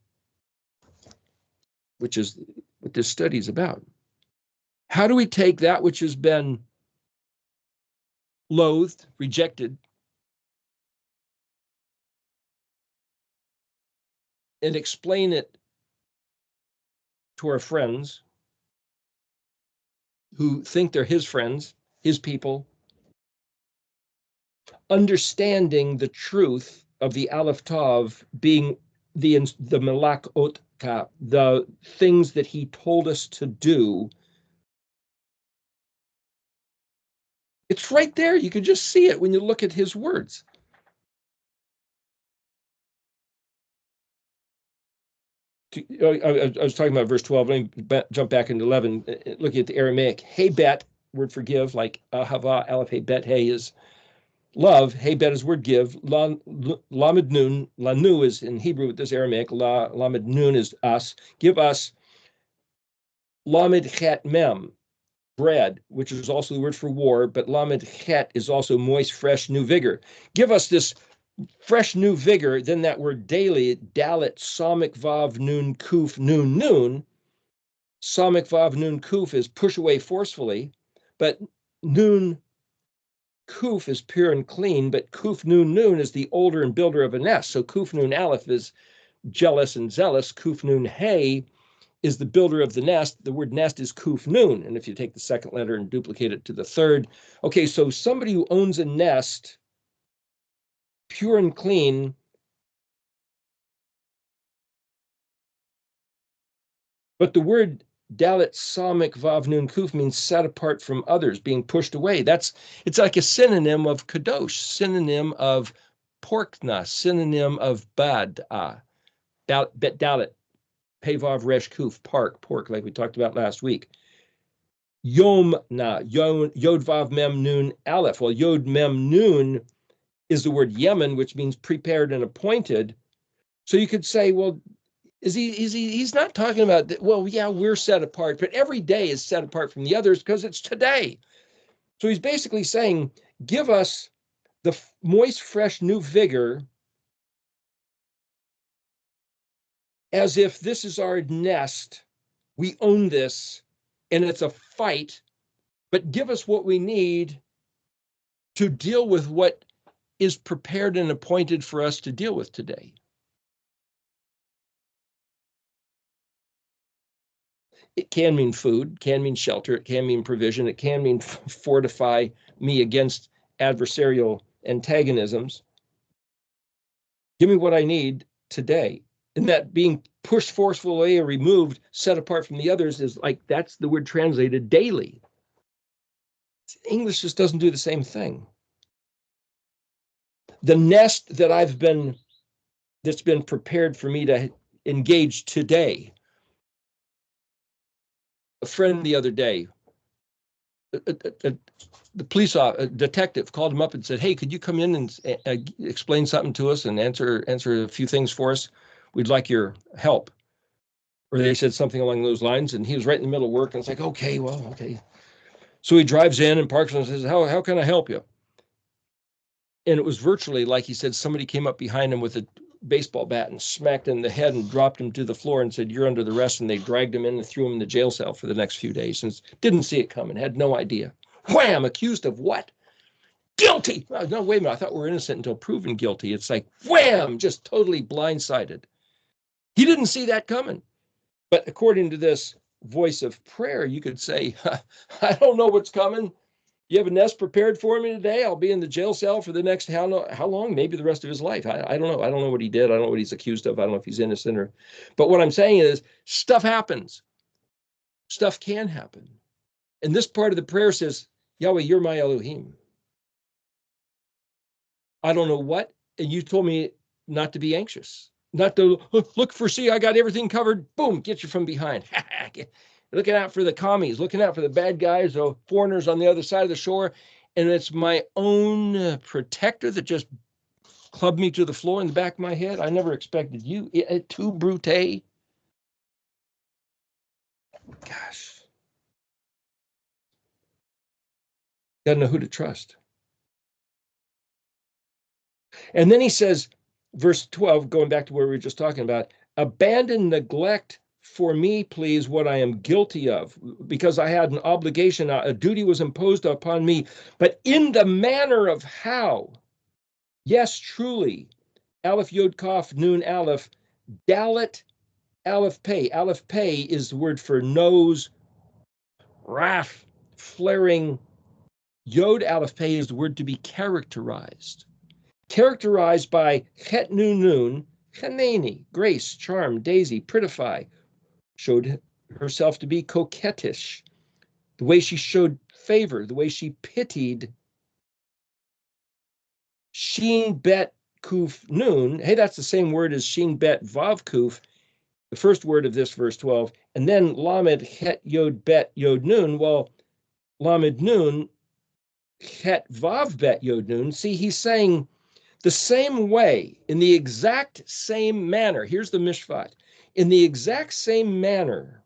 Which is what this study is about. How do we take that which has been loathed, rejected, and explain it to our friends who think they're his friends, his people, understanding the truth of the Aleph Tav being the Malak Otka, the things that he told us to do. It's right there. You can just see it when you look at his words. I was talking about verse 12. Let me jump back into 11. Looking at the Aramaic, hey bet, word for give, like ahava, aleph, hey bet, hey is love, hey bet is word give, lamed nun, lanu is in Hebrew with this Aramaic, lamed nun is us, give us, lamed chet mem, bread, which is also the word for war, but lamed chet is also moist, fresh, new vigor. Give us this fresh new vigor. Then that word daily, dalit, samik vav nun kuf nun nun. Samik vav nun kuf is push away forcefully, but nun kuf is pure and clean, but kuf nun nun is the older and builder of a nest. So kuf nun aleph is jealous and zealous. Kuf nun hey is the builder of the nest. The word nest is kuf nun. And if you take the second letter and duplicate it to the third, okay, so somebody who owns a nest, pure and clean, but the word Dalet Samik Vav Nun Kuf means set apart from others, being pushed away. It's like a synonym of kadosh, synonym of porkna, synonym of bad. Dalet, Pevav Resh Kuf, pork, like we talked about last week. Yom na, Yod Vav Mem Nun Aleph. Well, Yod Mem Nun is the word Yemen, which means prepared and appointed. So you could say, well, he's not talking about, well, yeah, we're set apart, but every day is set apart from the others because it's today. So he's basically saying, give us the moist, fresh, new vigor as if this is our nest. We own this and it's a fight, but give us what we need to deal with what is prepared and appointed for us to deal with today. It can mean food, can mean shelter, it can mean provision, it can mean fortify me against adversarial antagonisms. Give me what I need today. And that being pushed forcefully or removed, set apart from the others, is like, that's the word translated daily. English just doesn't do the same thing. The nest that's been prepared for me to engage today. A friend the other day, the police detective called him up and said, hey, could you come in and explain something to us and answer a few things for us? We'd like your help. Or they said something along those lines, and he was right in the middle of work, and it's like, okay. So he drives in and parks and says, how can I help you? And it was virtually like he said, somebody came up behind him with a baseball bat and smacked him in the head and dropped him to the floor and said, you're under the arrest. And they dragged him in and threw him in the jail cell for the next few days and didn't see it coming, had no idea. Wham! Accused of what? Guilty! Oh, no, wait a minute. I thought we were innocent until proven guilty. It's like, wham! Just totally blindsided. He didn't see that coming. But according to this voice of prayer, you could say, I don't know what's coming. You have a nest prepared for me today? I'll be in the jail cell for the next how long? Maybe the rest of his life. I don't know. I don't know what he did. I don't know what he's accused of. I don't know if he's innocent or. But what I'm saying is, stuff happens. Stuff can happen. And this part of the prayer says, Yahweh, you're my Elohim. I don't know what, and you told me not to be anxious, not to look for, see, I got everything covered. Boom, get you from behind. Looking out for the commies, looking out for the bad guys or foreigners on the other side of the shore. And it's my own protector that just clubbed me to the floor in the back of my head. I never expected you. Too brute. Gosh. Got to know who to trust. And then he says, verse 12, going back to where we were just talking about, abandon neglect for me, please, what I am guilty of, because I had an obligation, a duty was imposed upon me, but in the manner of how. Yes, truly. Aleph Yod Kaf Nun Aleph, Dalet Aleph Pei. Aleph Pei is the word for nose, wrath, flaring. Yod Aleph Pei is the word to be characterized. Characterized by Chet Nun Nun, Chaneni, grace, charm, daisy, prettify, showed herself to be coquettish. The way she showed favor, the way she pitied. Shin Bet Kuf Nun. Hey, that's the same word as Shin Bet Vav Kuf, the first word of this verse 12. And then Lamed Het Yod Bet Yod Nun. Well, Lamed Nun, Het Vav Bet Yod Nun. See, he's saying the same way, in the exact same manner. Here's the mishpat. In the exact same manner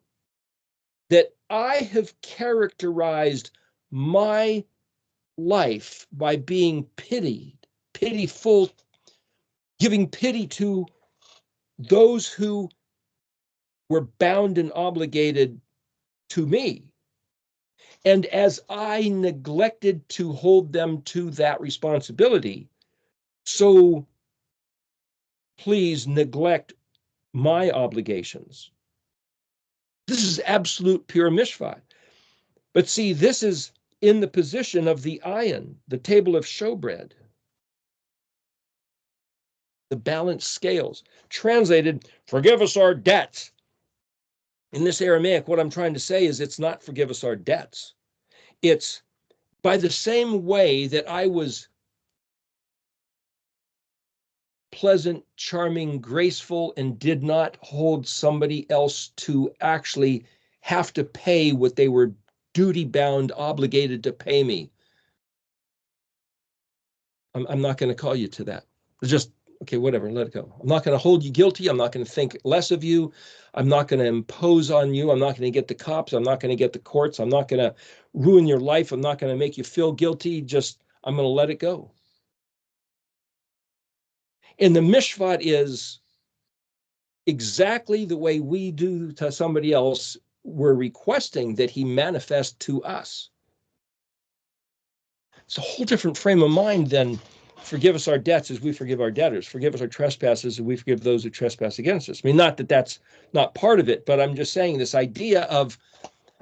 that I have characterized my life by being pitiful, giving pity to those who were bound and obligated to me. And as I neglected to hold them to that responsibility, so please neglect my obligations. This is absolute pure mishpat. But see, this is in the position of the ayin, the table of showbread. The balanced scales. Translated, forgive us our debts. In this Aramaic, what I'm trying to say is it's not forgive us our debts. It's by the same way that I was pleasant, charming, graceful, and did not hold somebody else to actually have to pay what they were duty-bound, obligated to pay me. I'm not going to call you to that. Just, okay, whatever, let it go. I'm not going to hold you guilty. I'm not going to think less of you. I'm not going to impose on you. I'm not going to get the cops. I'm not going to get the courts. I'm not going to ruin your life. I'm not going to make you feel guilty. Just, I'm going to let it go. And the mishpat is exactly the way we do to somebody else. We're requesting that he manifest to us. It's a whole different frame of mind than forgive us our debts as we forgive our debtors, forgive us our trespasses as we forgive those who trespass against us. I mean, not that that's not part of it, but I'm just saying this idea of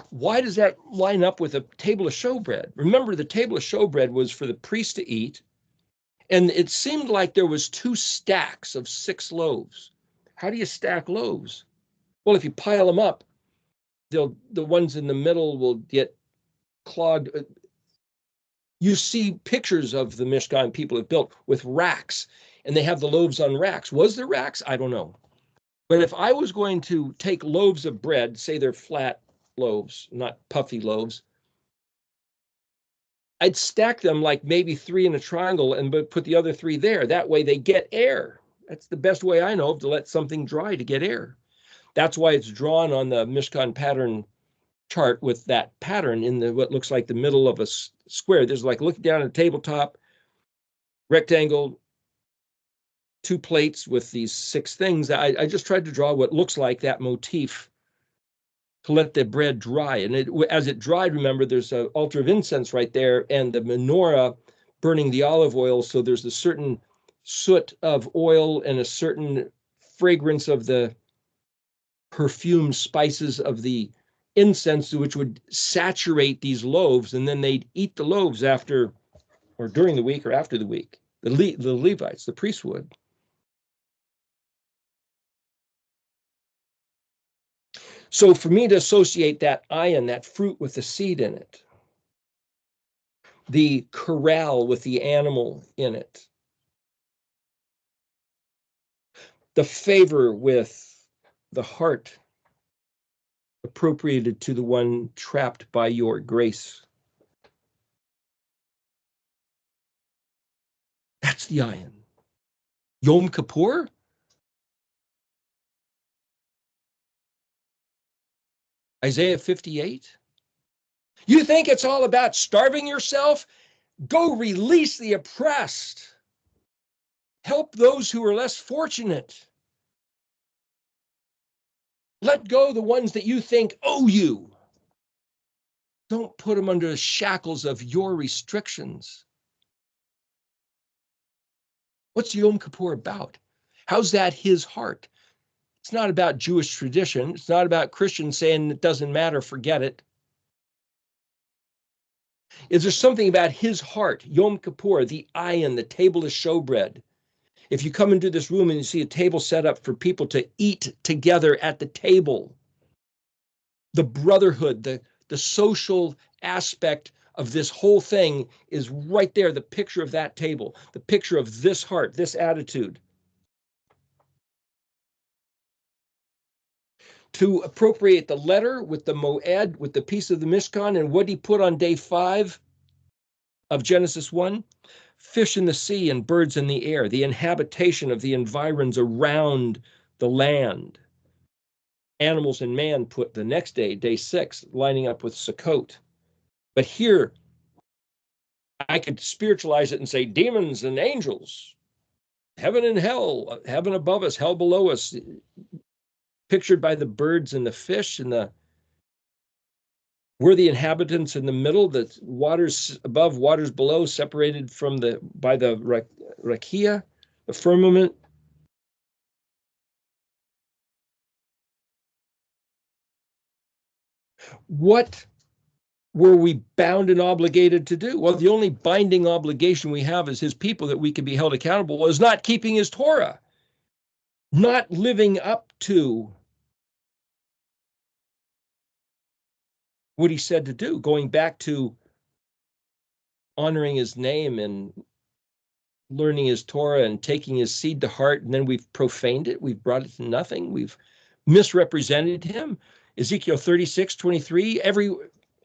why does that line up with a table of showbread? Remember, the table of showbread was for the priest to eat, and it seemed like there was 2 stacks of 6 loaves. How do you stack loaves? Well, if you pile them up, the ones in the middle will get clogged. You see pictures of the Mishkan people have built with racks, and they have the loaves on racks. Was there racks? I don't know. But if I was going to take loaves of bread, say they're flat loaves, not puffy loaves, I'd stack them like maybe 3 in a triangle and put the other 3 there. That way they get air. That's the best way I know of to let something dry, to get air. That's why it's drawn on the Mishkan pattern chart with that pattern in the what looks like the middle of a square. There's like looking down at a tabletop, rectangle, 2 plates with these 6 things. I just tried to draw what looks like that motif to let the bread dry. And as it dried, remember, there's an altar of incense right there and the menorah burning the olive oil. So there's a certain soot of oil and a certain fragrance of the perfumed spices of the incense, which would saturate these loaves, and then they'd eat the loaves after or during the week or after the week. The Levites, the priests would. So for me to associate that ayin, that fruit with the seed in it, the corral with the animal in it, the favor with the heart appropriated to the one trapped by your grace. That's the ayin. Yom Kippur? Isaiah 58? You think it's all about starving yourself? Go release the oppressed. Help those who are less fortunate. Let go the ones that you think owe you. Don't put them under the shackles of your restrictions. What's Yom Kippur about? How's that his heart? It's not about Jewish tradition. It's not about Christians saying it doesn't matter, forget it. Is there something about his heart, Yom Kippur, the ayin, the table of showbread? If you come into this room and you see a table set up for people to eat together at the table, the brotherhood, the social aspect of this whole thing is right there, the picture of that table, the picture of this heart, this attitude. To appropriate the letter with the moed, with the piece of the Mishkan, and what he put on day 5 of Genesis 1, fish in the sea and birds in the air, the inhabitation of the environs around the land. Animals and man put the next day, day 6, lining up with Sukkot. But here, I could spiritualize it and say demons and angels, heaven and hell, heaven above us, hell below us, pictured by the birds and the fish and we're the inhabitants in the middle, the waters above, waters below, separated from by the rakia, the firmament. What were we bound and obligated to do? Well, the only binding obligation we have as his people that we can be held accountable is not keeping his Torah, not living up to what he said to do, going back to honoring his name and learning his Torah and taking his seed to heart, and then we've profaned it. We've brought it to nothing. We've misrepresented him. Ezekiel 36:23,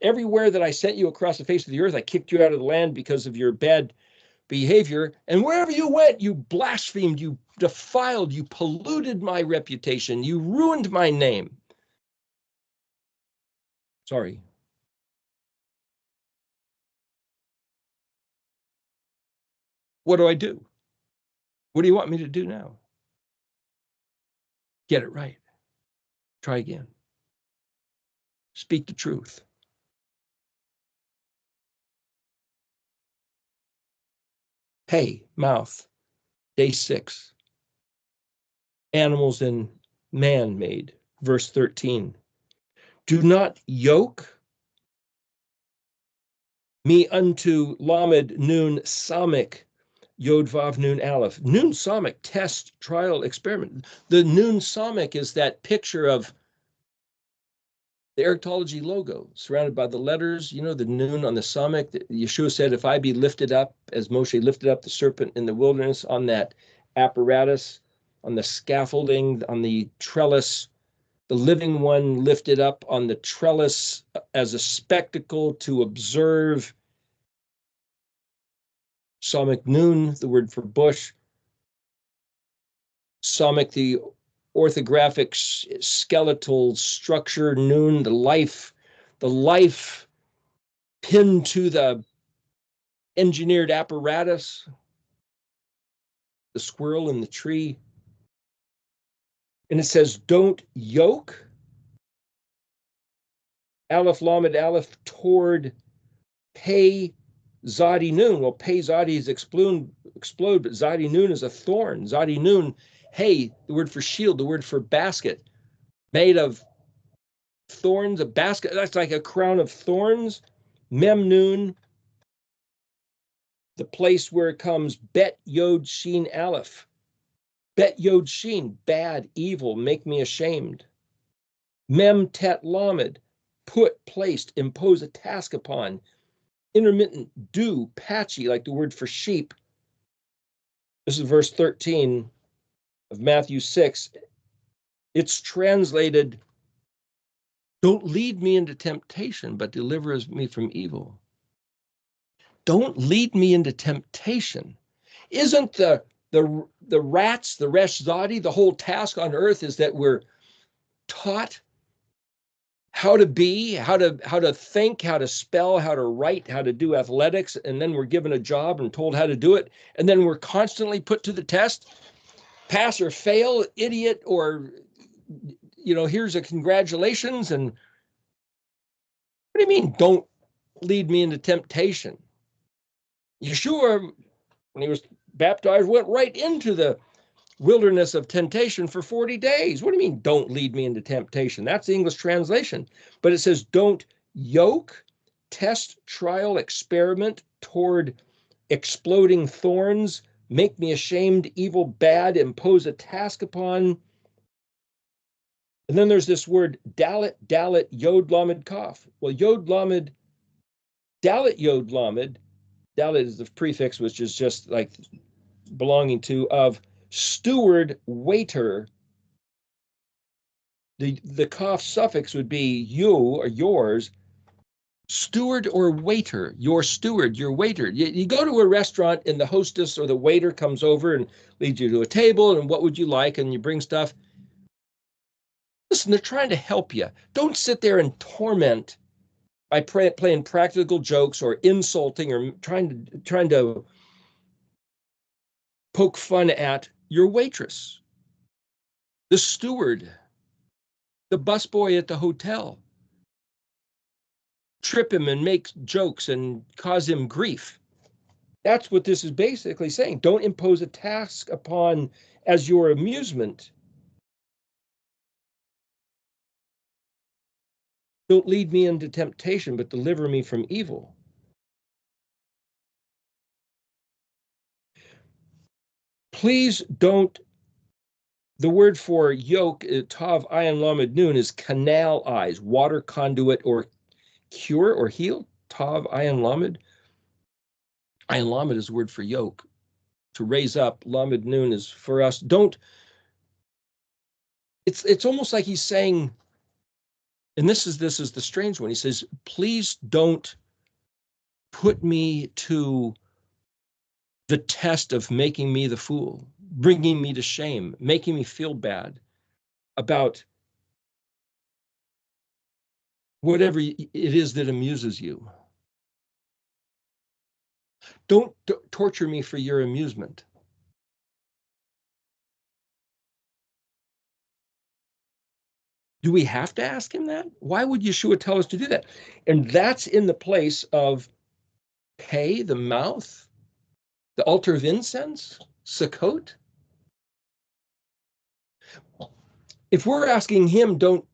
everywhere that I sent you across the face of the earth, I kicked you out of the land because of your bad behavior. And wherever you went, you blasphemed, you defiled, you polluted my reputation, you ruined my name. Sorry. What do I do? What do you want me to do now? Get it right. Try again. Speak the truth. Hey, mouth, day 6. Animals and man made, verse 13. Do not yoke me unto Lamed Nun Samik Yod Vav Nun Aleph. Nun Samik, test, trial, experiment. The Nun Samik is that picture of the eriktology logo surrounded by the letters, you know, the Nun on the Samik. Yeshua said, if I be lifted up as Moshe lifted up the serpent in the wilderness, on that apparatus, on the scaffolding, on the trellis, the living one lifted up on the trellis as a spectacle to observe. Samik Nun, the word for bush. Samik, the orthographic skeletal structure. Nun, the life pinned to the engineered apparatus. The squirrel in the tree. And it says, don't yoke. Aleph Lamed Aleph toward pay Zadi Nun. Well, pay Zadi is explode, but Zadi Nun is a thorn. Zadi Nun, hey, the word for shield, the word for basket, made of thorns, a basket, that's like a crown of thorns. Mem Nun, the place where it comes Bet Yod Shin Aleph. Bet Yod Shin, bad, evil, make me ashamed. Mem Tet Lamed, put, placed, impose a task upon. Intermittent, do, patchy, like the word for sheep. This is verse 13 of Matthew 6. It's translated, don't lead me into temptation, but deliver me from evil. Don't lead me into temptation. Isn't the rats, the Resh Zadi, the whole task on earth is that we're taught how to be, how to think, how to spell, how to write, how to do athletics, and then we're given a job and told how to do it, and then we're constantly put to the test, pass or fail, idiot, or, you know, here's a congratulations. And what do you mean, don't lead me into temptation? Yeshua, when he was baptized, went right into the wilderness of temptation for 40 days. What do you mean, don't lead me into temptation? That's the English translation. But it says, don't yoke, test, trial, experiment toward exploding thorns, make me ashamed, evil, bad, impose a task upon. And then there's this word, dalit, yod, lamed, kaf. Well, yod, lamed, dalit, yod, lamed. Dalit is the prefix, which is just like belonging to, of steward, waiter. The kaf suffix would be you or yours, steward or waiter, your steward, your waiter. You go to a restaurant and the hostess or the waiter comes over and leads you to a table, and what would you like? And you bring stuff. Listen, they're trying to help you. Don't sit there and torment by playing practical jokes or insulting or trying to poke fun at your waitress, the steward, the busboy at the hotel. Trip him and make jokes and cause him grief. That's what this is basically saying. Don't impose a task upon as your amusement. Don't lead me into temptation, but deliver me from evil. Please don't. The word for yoke, tav ayin lamed nun, is canal eyes, water conduit or cure or heal. Tav ayin lamed. Ayin lamed is a word for yoke, to raise up. Lamed nun is for us. Don't. It's almost like he's saying, and this is the strange one. He says, please don't put me to the test of making me the fool, bringing me to shame, making me feel bad about whatever it is that amuses you. Don't torture me for your amusement. Do we have to ask him that? Why would Yeshua tell us to do that? And that's in the place of pay, the mouth, the altar of incense, Sukkot. If we're asking him, don't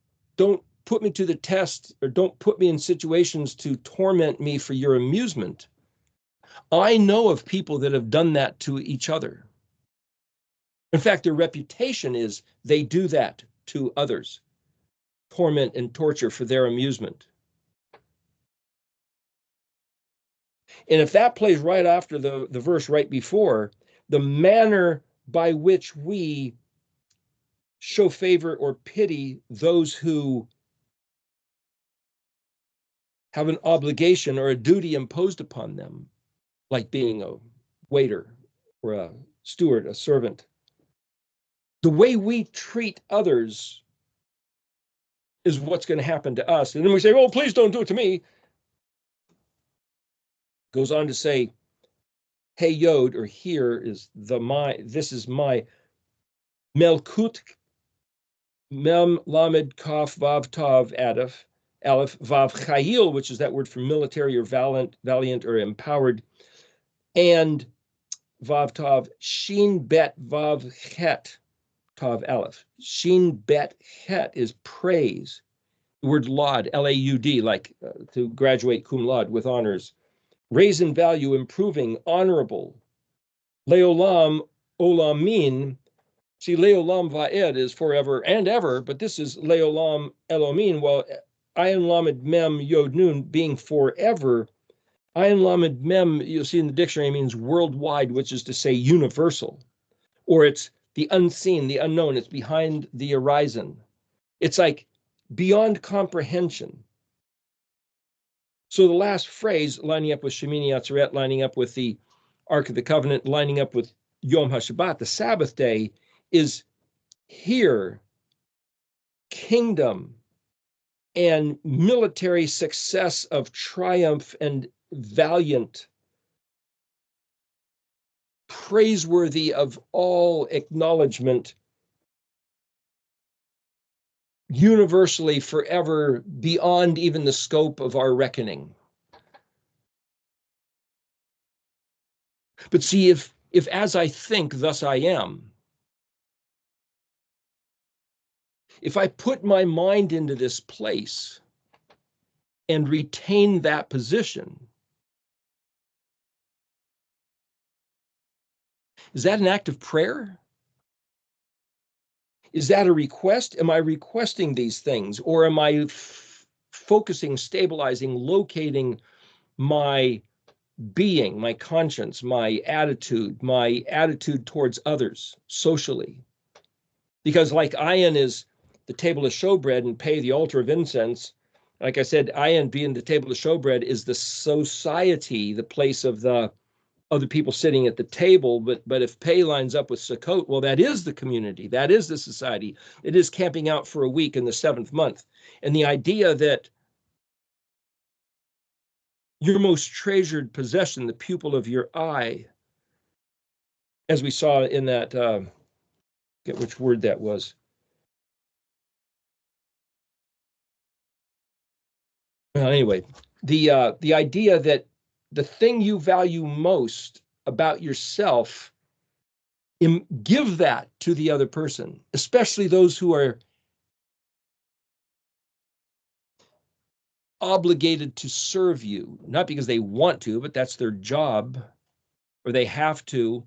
put me to the test, or don't put me in situations to torment me for your amusement. I know of people that have done that to each other. In fact, their reputation is they do that to others, torment and torture for their amusement. And if that plays right after the verse right before, the manner by which we show favor or pity those who have an obligation or a duty imposed upon them, like being a waiter or a steward, a servant. The way we treat others is what's going to happen to us. And then we say, oh, please don't do it to me. Goes on to say, hey, Yod, or here is this is my Melkut Mem Lamed Kaf Vav Tav Aleph Vav Chayil, which is that word for military or valiant or empowered, and Vav Tav Shin Bet Vav Het Tav Aleph. Shin Bet Het is praise. The word laud, L-A-U-D, like to graduate cum laude with honors. Raise in value, improving, honorable. Leolam Olamin. See, Leolam Va'ed is forever and ever, but this is Leolam Elomin. While Ayin Lamed Mem Yod Nun being forever, Ayin Lamed Mem, you'll see in the dictionary, means worldwide, which is to say universal. Or it's the unseen, the unknown. It's behind the horizon. It's like beyond comprehension. So the last phrase, lining up with Shemini Atzeret, lining up with the Ark of the Covenant, lining up with Yom HaShabbat, the Sabbath day, is here, kingdom and military success of triumph and valiant, praiseworthy of all acknowledgement, universally forever, beyond even the scope of our reckoning. But see, if as I think, thus I am, if I put my mind into this place and retain that position, is that an act of prayer? Is that a request? Am I requesting these things? Or am I focusing, stabilizing, locating my being, my conscience, my attitude towards others socially? Because like Ayin is the table of showbread and pay the altar of incense, like I said, Ayin being the table of showbread is the society, the place of the other people sitting at the table. But if pay lines up with Sukkot, well, that is the community, that is the society. It is camping out for a week in the 7th month. And the idea that your most treasured possession, the pupil of your eye, as we saw in that, get which word that was. Well, anyway, the idea that the thing you value most about yourself, give that to the other person, especially those who are obligated to serve you, not because they want to, but that's their job, or they have to.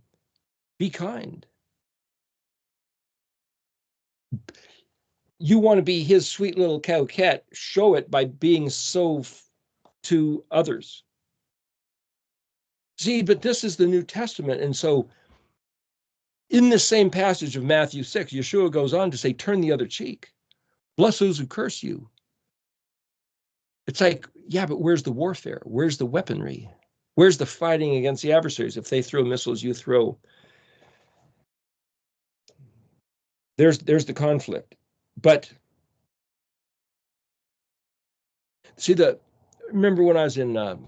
Be kind. You want to be his sweet little coquette, show it by being so to others. See, but this is the New Testament. And so in the same passage of Matthew 6, Yeshua goes on to say, turn the other cheek. Bless those who curse you. It's like, yeah, but where's the warfare? Where's the weaponry? Where's the fighting against the adversaries? If they throw missiles, you throw. There's the conflict. But see, remember when I was in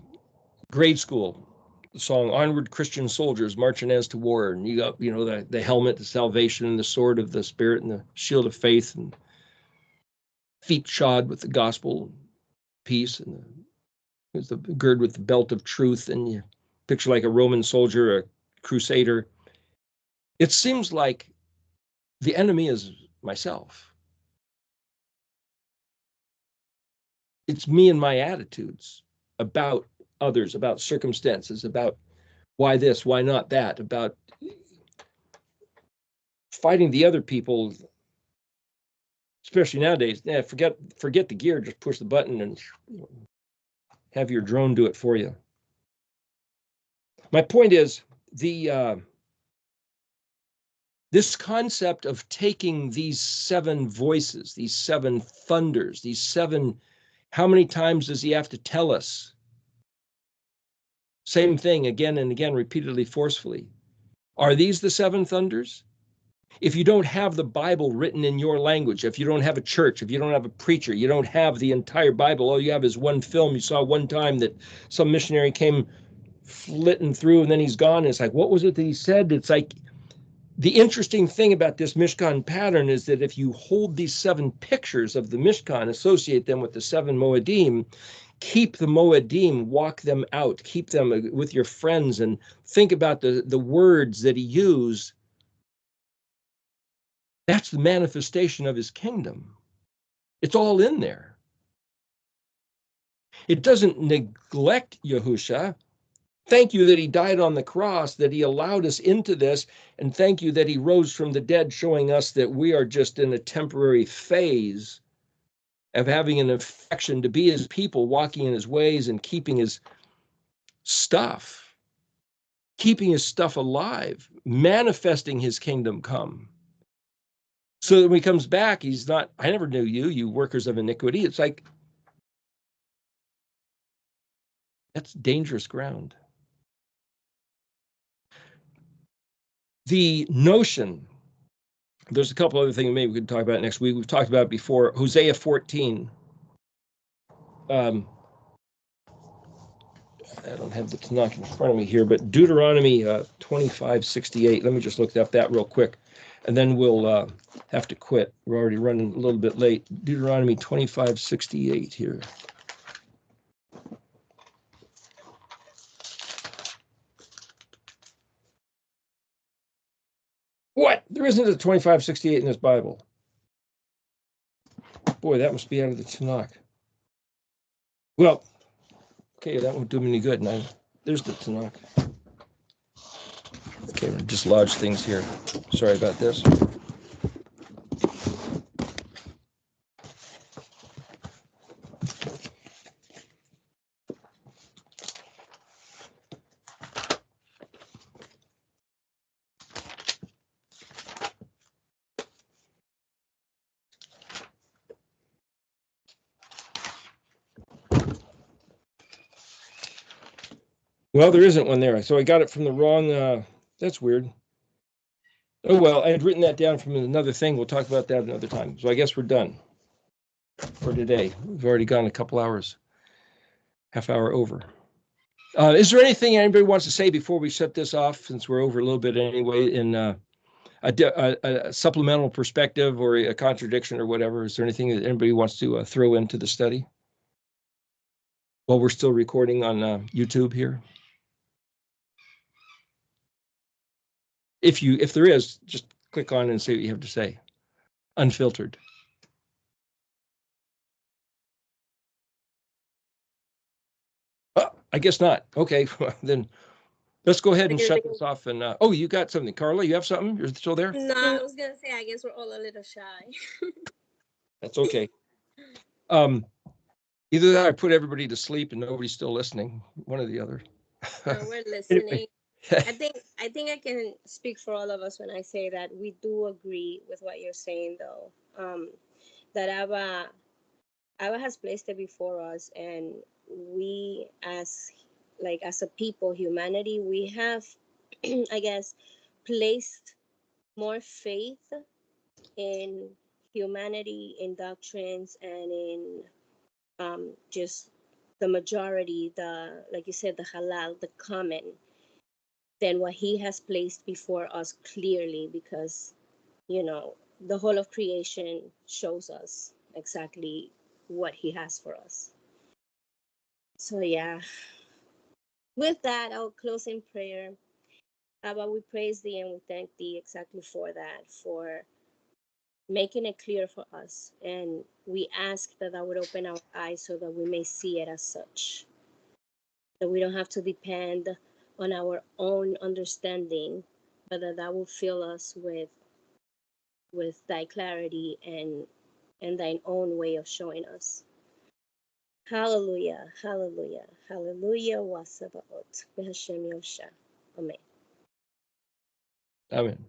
grade school, the song "Onward, Christian Soldiers, Marching As to War," and you got, the helmet, the salvation, and the sword of the Spirit, and the shield of faith, and feet shod with the gospel, peace, and the gird with the belt of truth, and you picture like a Roman soldier, a crusader. It seems like the enemy is myself. It's me and my attitudes about others, about circumstances, about why this, why not that, about fighting the other people, especially nowadays. Yeah, forget the gear, just push the button and have your drone do it for you. My point is, this concept of taking these 7 voices, these 7 thunders, these 7, how many times does he have to tell us? Same thing again and again, repeatedly, forcefully. Are these the 7 thunders? If you don't have the Bible written in your language, if you don't have a church, if you don't have a preacher, you don't have the entire Bible, all you have is one film you saw one time that some missionary came flitting through and then he's gone. And it's like, what was it that he said? It's like, the interesting thing about this Mishkan pattern is that if you hold these 7 pictures of the Mishkan, associate them with the 7 Moedim, keep the Moedim, walk them out, keep them with your friends, and think about the words that he used. That's the manifestation of his kingdom. It's all in there. It doesn't neglect Yahusha. Thank you that he died on the cross, that he allowed us into this, and thank you that he rose from the dead, showing us that we are just in a temporary phase of having an affection to be his people, walking in his ways and keeping his stuff alive, manifesting his kingdom come. So that when he comes back, he's not, I never knew you, you workers of iniquity. It's like, that's dangerous ground. The notion, there's a couple other things maybe we could talk about next week. We've talked about it before. Hosea 14. I don't have the Tanakh in front of me here, but Deuteronomy 25:68. Let me just look up that real quick, and then we'll have to quit. We're already running a little bit late. Deuteronomy 25:68 here. What? There isn't a 25:68 in this Bible. Boy, that must be out of the Tanakh. Well, okay, that won't do me any good. Now, there's the Tanakh. Okay, we'll dislodge things here. Sorry about this. Well, there isn't one there. So I got it from the wrong, that's weird. Oh, well, I had written that down from another thing. We'll talk about that another time. So I guess we're done for today. We've already gone a couple hours, half hour over. Is there anything anybody wants to say before we shut this off, since we're over a little bit anyway, in a supplemental perspective or a contradiction or whatever? Is there anything that anybody wants to throw into the study while we're still recording on YouTube here? If there is, just click on and see what you have to say, unfiltered. I guess not. Okay, then let's go ahead and shut this off. And oh, you got something, Carla? You have something? You're still there? No, I was gonna say I guess we're all a little shy. That's okay. Either that, I put everybody to sleep and nobody's still listening. One or the other. No, we're Anyway. listening. I think I can speak for all of us when I say that we do agree with what you're saying, though. That Abba has placed it before us, and we as a people, humanity, we have, I guess, placed more faith in humanity, in doctrines, and in just the majority, the like you said, the halal, the common, than what he has placed before us clearly, because the whole of creation shows us exactly what he has for us. So yeah, with that, I'll close in prayer. Abba, we praise thee and we thank thee exactly for that, for making it clear for us. And we ask that thou would open our eyes so that we may see it as such, that we don't have to depend on our own understanding, but that thou will fill us with thy clarity and thine own way of showing us. Hallelujah, hallelujah, hallelujah, wasabaot, b'Hashem Yosha. Amen. Amen.